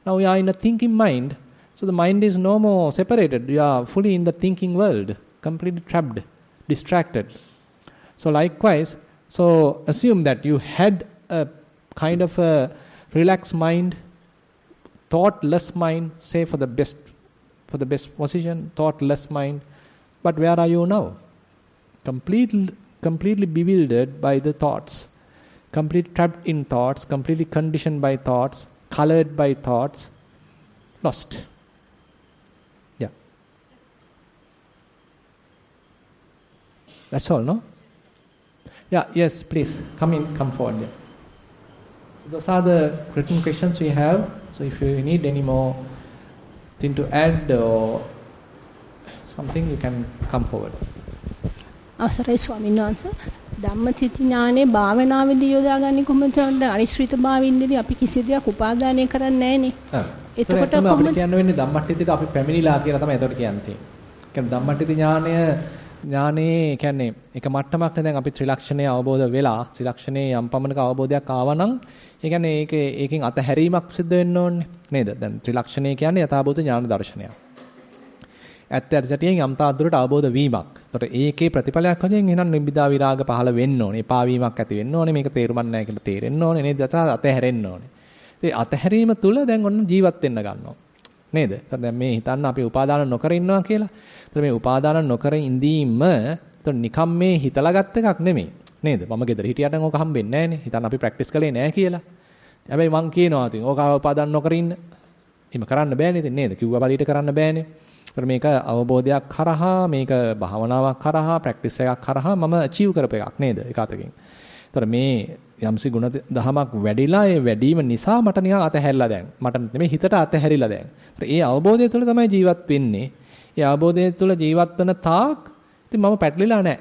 Now you are in a thinking mind. So the mind is no more separated. You are fully in the thinking world, completely trapped, distracted. So likewise, so assume that you had a kind of a relaxed mind, thoughtless mind, say for the best position, thoughtless mind. But where are you now? Completely bewildered by the thoughts, completely trapped in thoughts, completely conditioned by thoughts, colored by thoughts, lost. Yeah. That's all, no? Yeah, yes, please, come forward. Yeah. Those are the written questions we have. So if you need any more thing to add or something, you can come forward. අවසරයි ස්වාමීන් වහන්සේ ධම්මතිති ඥානේ භාවනාවේදී යොදාගන්නේ කොහොමද? අනිශ්චිත භාවින්දදී අපි කිසි දෙයක් උපාදානය කරන්නේ නැහනේ. එතකොට අපිට කියන්න වෙන්නේ ධම්මට්ඨිතට අපි පැමිණිලා කියලා තමයි එතකොට කියන්නේ. කියන්නේ ධම්මට්ඨිත ඥානේ කියන්නේ එක මට්ටමක් නේ. දැන් අපි ත්‍රිලක්ෂණය අවබෝධ වෙලා ත්‍රිලක්ෂණේ යම් පමණක අවබෝධයක් ආවනම් ඒ කියන්නේ ඒකෙන් අතහැරීමක් සිද්ධ වෙන්න ඕනේ නේද? දැන් ත්‍රිලක්ෂණය කියන්නේ යථාභූත ඥාන දර්ශනයක්. ඇත්ත ඇත්තටියෙන් යම් තාද්දුරට අවබෝධ වීමක්. ඒතකොට ඒකේ ප්‍රතිඵලයක් වශයෙන් එහෙනම් නිබ්බිදා විරාග පහළ වෙන්න ඕනේ. එපා වීමක් ඇති වෙන්න ඕනේ. මේක තේරුම් නැහැ කියලා තේරෙන්න ඕනේ නේද? අතහැරෙන්න ඕනේ. ඒ අතහැරීම තුල දැන් ඔන්න ජීවත් වෙන්න ගන්නවා. නේද? ඒතකොට දැන් මේ හිතන්න අපි උපාදාන නොකර ඉන්නවා කියලා. ඒතකොට මේ උපාදාන නොකර ඉඳීම ඒතකොට නිකම් මේ හිතලා ගත්ත එකක් නෙමෙයි. නේද? මම ගෙදර හිටියට ඕක හම්බෙන්නේ නැහනේ. හිතන්න අපි ප්‍රැක්ටිස් කළේ නැහැ කියලා. හැබැයි මං කියනවා ඉතින් ඕක උපාදාන නොකර ඉන්න. එහෙම කරන්න බෑනේ ඉතින් නේද? කිව්වා පරිදි කරන්න බෑනේ. ඒතර මේක අවබෝධයක් කරහා මේක භාවනාවක් කරහා ප්‍රැක්ටිස් එකක් කරහා මම අචීව් කරපු එකක් නේද? ඒක අතකින්. ඒතර මේ යම්සි ගුණ දහමක් වැඩිලා ඒ වැඩිම නිසා මට නිකන් අතහැරිලා දැන්. මට නෙමෙයි හිතට අතහැරිලා දැන්. ඒතර ඒ අවබෝධය තුළ තමයි ජීවත් වෙන්නේ. ඒ අවබෝධය තුළ ජීවත් වෙන තාක් ඉතින් මම පැටලිලා නැහැ.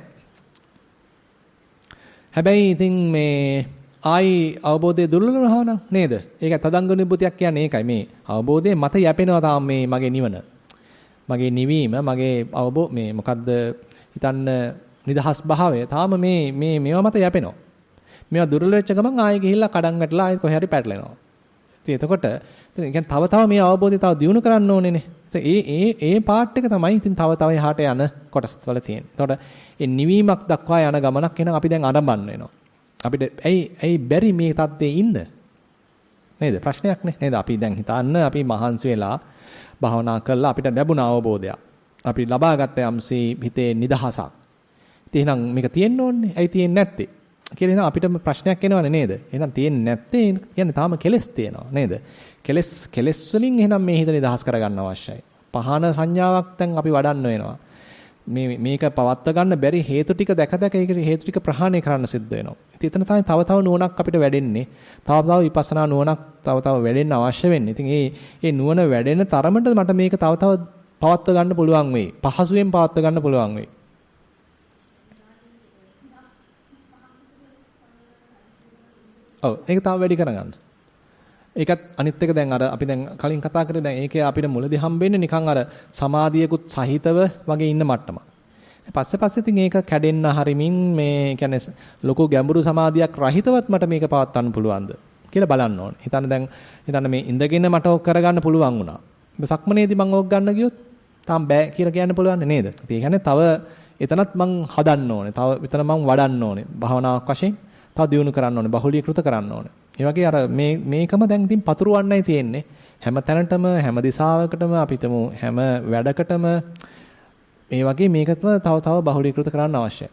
හැබැයි ඉතින් මේ ආයි අවබෝධය දුර්වල වුණා නම් නේද? ඒක තදංග නිබ්බුතියක් කියන්නේ ඒකයි. මේ අවබෝධයේ මත යැපෙනවා තාම මේ මගේ නිවන. මගේ නිවීම මගේ මේ මොකද්ද හිතන්න නිදහස් භාවය තාම මේවා මත යැපෙනවා. මේවා දුර්වල වෙච්ච ගමන් ආයෙ ගිහිල්ලා කඩන් වැටලා ආයෙ කොහේ හරි පැටලෙනවා. ඉතින් එතකොට ඉතින් තව මේ අවබෝධය තව දියුණු කරන්න ඕනේනේ. ඒ පාර්ට් එක තමයි ඉතින් තව එහාට යන කොටස් වල තියෙන්නේ. එතකොට ඒ නිවීමක් දක්වා යන ගමනක් එහෙනම් අපි දැන් ආරම්භ වෙනවා. අපිට ඇයි බැරි මේ තත්ත්වයේ ඉන්න? නේද? ප්‍රශ්නයක් නේද? අපි දැන් හිතන්න අපි මහන්සි වෙලා භාවනා කළා අපිට ලැබුණ අවබෝධයක්. අපි ලබාගත්ත යම්සේ හිතේ නිදහසක්. ඉතින් එහෙනම් මේක තියෙන්න ඕනේ. ඇයි තියෙන්නේ නැත්තේ? කියලා එහෙනම් අපිට ප්‍රශ්නයක් එනවනේ නේද? එහෙනම් තියෙන්නේ නැත්තේ කියන්නේ තාම කෙලස් තියෙනවා නේද? කෙලස් වලින් එහෙනම් මේ හිත නිදහස් කරගන්න අවශ්‍යයි. පහන සංඥාවක් දැන් අපි වඩන්න වෙනවා. මේක පවත්ව ගන්න බැරි හේතු ටික දැක දැක ඒක හේතු ටික ප්‍රහාණය කරන්න සිද්ධ වෙනවා. ඉතින් එතන තමයි තව නුවණක් අපිට වැඩෙන්නේ. තව විපස්සනා නුවණක් තව වැඩෙන්න අවශ්‍ය වෙන්නේ. ඉතින් ඒ නුවණ වැඩෙන තරමට මට මේක තව පවත්ව ගන්න පුළුවන් වෙයි. පහසුවෙන් පවත්ව ගන්න පුළුවන් වෙයි. ඔව් ඒක තව වැඩි කරගන්න. ඒකත් අනිත් එක දැන් අර අපි දැන් කලින් කතා කරේ දැන් ඒකේ අපිට මුලදී හම්බෙන්නේ නිකන් අර සමාධියකුත් සහිතව වගේ ඉන්න මට්ටම. පස්සේ ඉතින් ඒක කැඩෙන්න හරිමින් මේ කියන්නේ ලොකු ගැඹුරු සමාධියක් රහිතවත් මට මේක පවත්වන්න පුළුවන්ද කියලා බලන්න ඕනේ. හිතන්න මේ ඉඳගෙන මට ඕක කරගන්න පුළුවන් වුණා. සක්මනේදී මම ඕක ගන්න ගියොත් තාම බෑ කියලා කියන්න පුළුවන් නේද? ඒ කියන්නේ තව එතනත් මං හදන්න ඕනේ. තව එතන මං වඩන්න ඕනේ. භාවනාවක් වශයෙන් තව දියුණු කරන්න ඕනේ. බහුලීකృత කරන්න ඕනේ. ඒ වගේ අර මේකම දැන් ඉතින් පතුරවන්නයි තියෙන්නේ. හැම තැනටම හැම දිශාවකටම අපිටම හැම වැඩකටම මේ වගේ මේකත්ම තව බහුලීකృత කරන්න අවශ්‍යයි.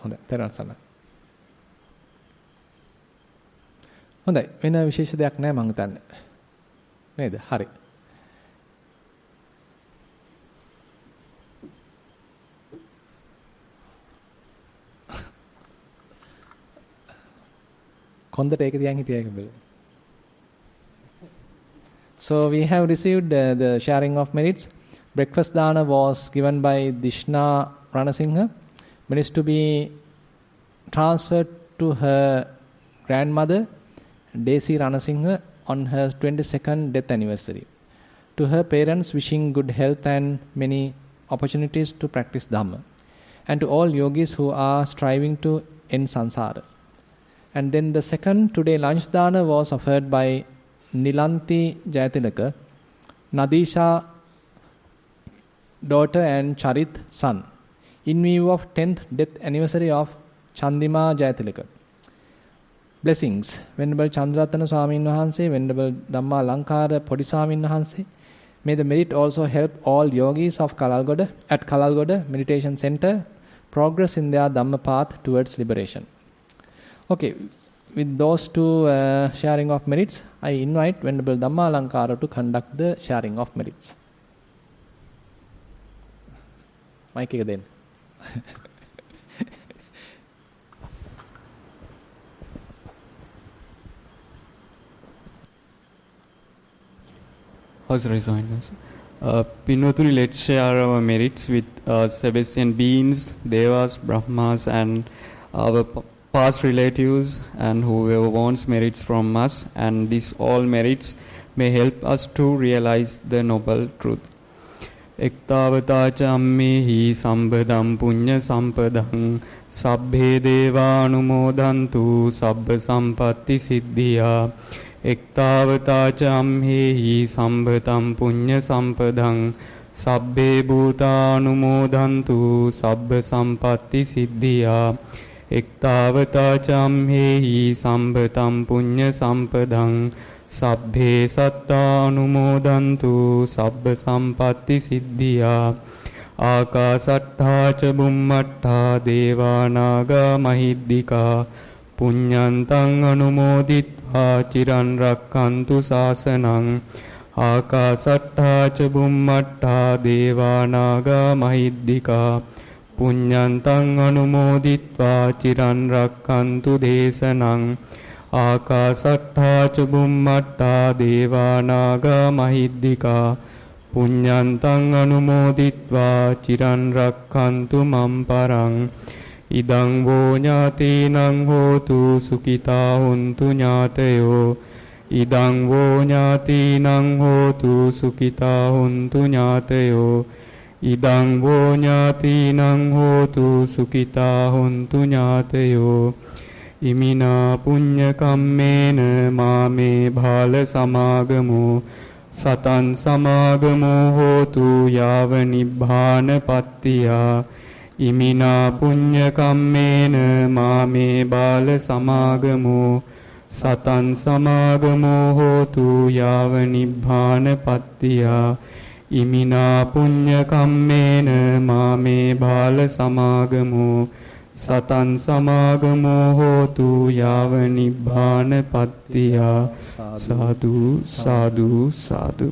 හොඳයි. තේරුම් ගන්න. හොඳයි. වෙන විශේෂ දෙයක් නැහැ මං හිතන්නේ. නේද? හරි. කොන්දට ඒක තියන් හිටියා ඒක බලමු. So we have received the sharing of merits. Breakfast dana was given by Dishna Ranasinghe. Merits to be transferred to her grandmother Desi Ranasinghe on her 22nd death anniversary. To her parents, wishing good health and many opportunities to practice Dhamma. And to all yogis who are striving to end samsara. And then the second today lunch dana was offered by Nilanti Jayatilaka, Nadisha daughter and Charit son, in view of 10th death anniversary of Chandima Jayatilaka. Blessings. Venerable Chandaratana Swamin Wahanse, Venerable Dhamma Lankara Podi Swamin Wahanse. May the merit also help all yogis of Kalalgoda at Kalalgoda Meditation Center progress in their Dhamma path towards liberation. Okay, with those two sharing of merits, I invite Venerable Dhamma Lankara to conduct the sharing of merits. Mic එක දෙන්න. Pinvatuni, let's share our merits with Sebastian beings, devas, brahmas, and our past relatives and whoever wants merits from us, and these all merits may help us to realize the noble truth. Ektavata chammehi sambadam punya sampadam sabbhe devanumodantu sabba sampatti siddhiya. Ektavata chammehi sambadam punya sampadam sabbhe bhutanumodantu sabba sampatti siddhiya. Ektavata chammehi sambhatam punya sampadam sabbhe sattanumodantu sabba sampatti siddhiya. Akasattha ca bummattha devanaga mahiddika punyantang anumoditva chiran rakkantu sasanam. Akasattha ca bummattha devanaga mahiddika punyantang anumoditva chiran rakkantu desanam. Akasattha ca bummattha devanaga mahiddika punyantang anumoditva chiran rakkantu mamparang. Idang vo ñatinang hotu sukita huntu ñatayo. Idang vo ñatinang hotu sukita huntu ñatayo. Idang vo ñatinang hotu sukita huntu ñatayo. Imina punya kammena mame bhala samagamo satan samagamo hotu yava nibbana pattiya. Imina punya kammena mame bhala samagamo satan samagamo hotu yava nibbana pattiya. Imina punya kammena mame bhala samagamo satan samagamo hotu yava nibbana pattiya. Sadhu sadhu sadhu.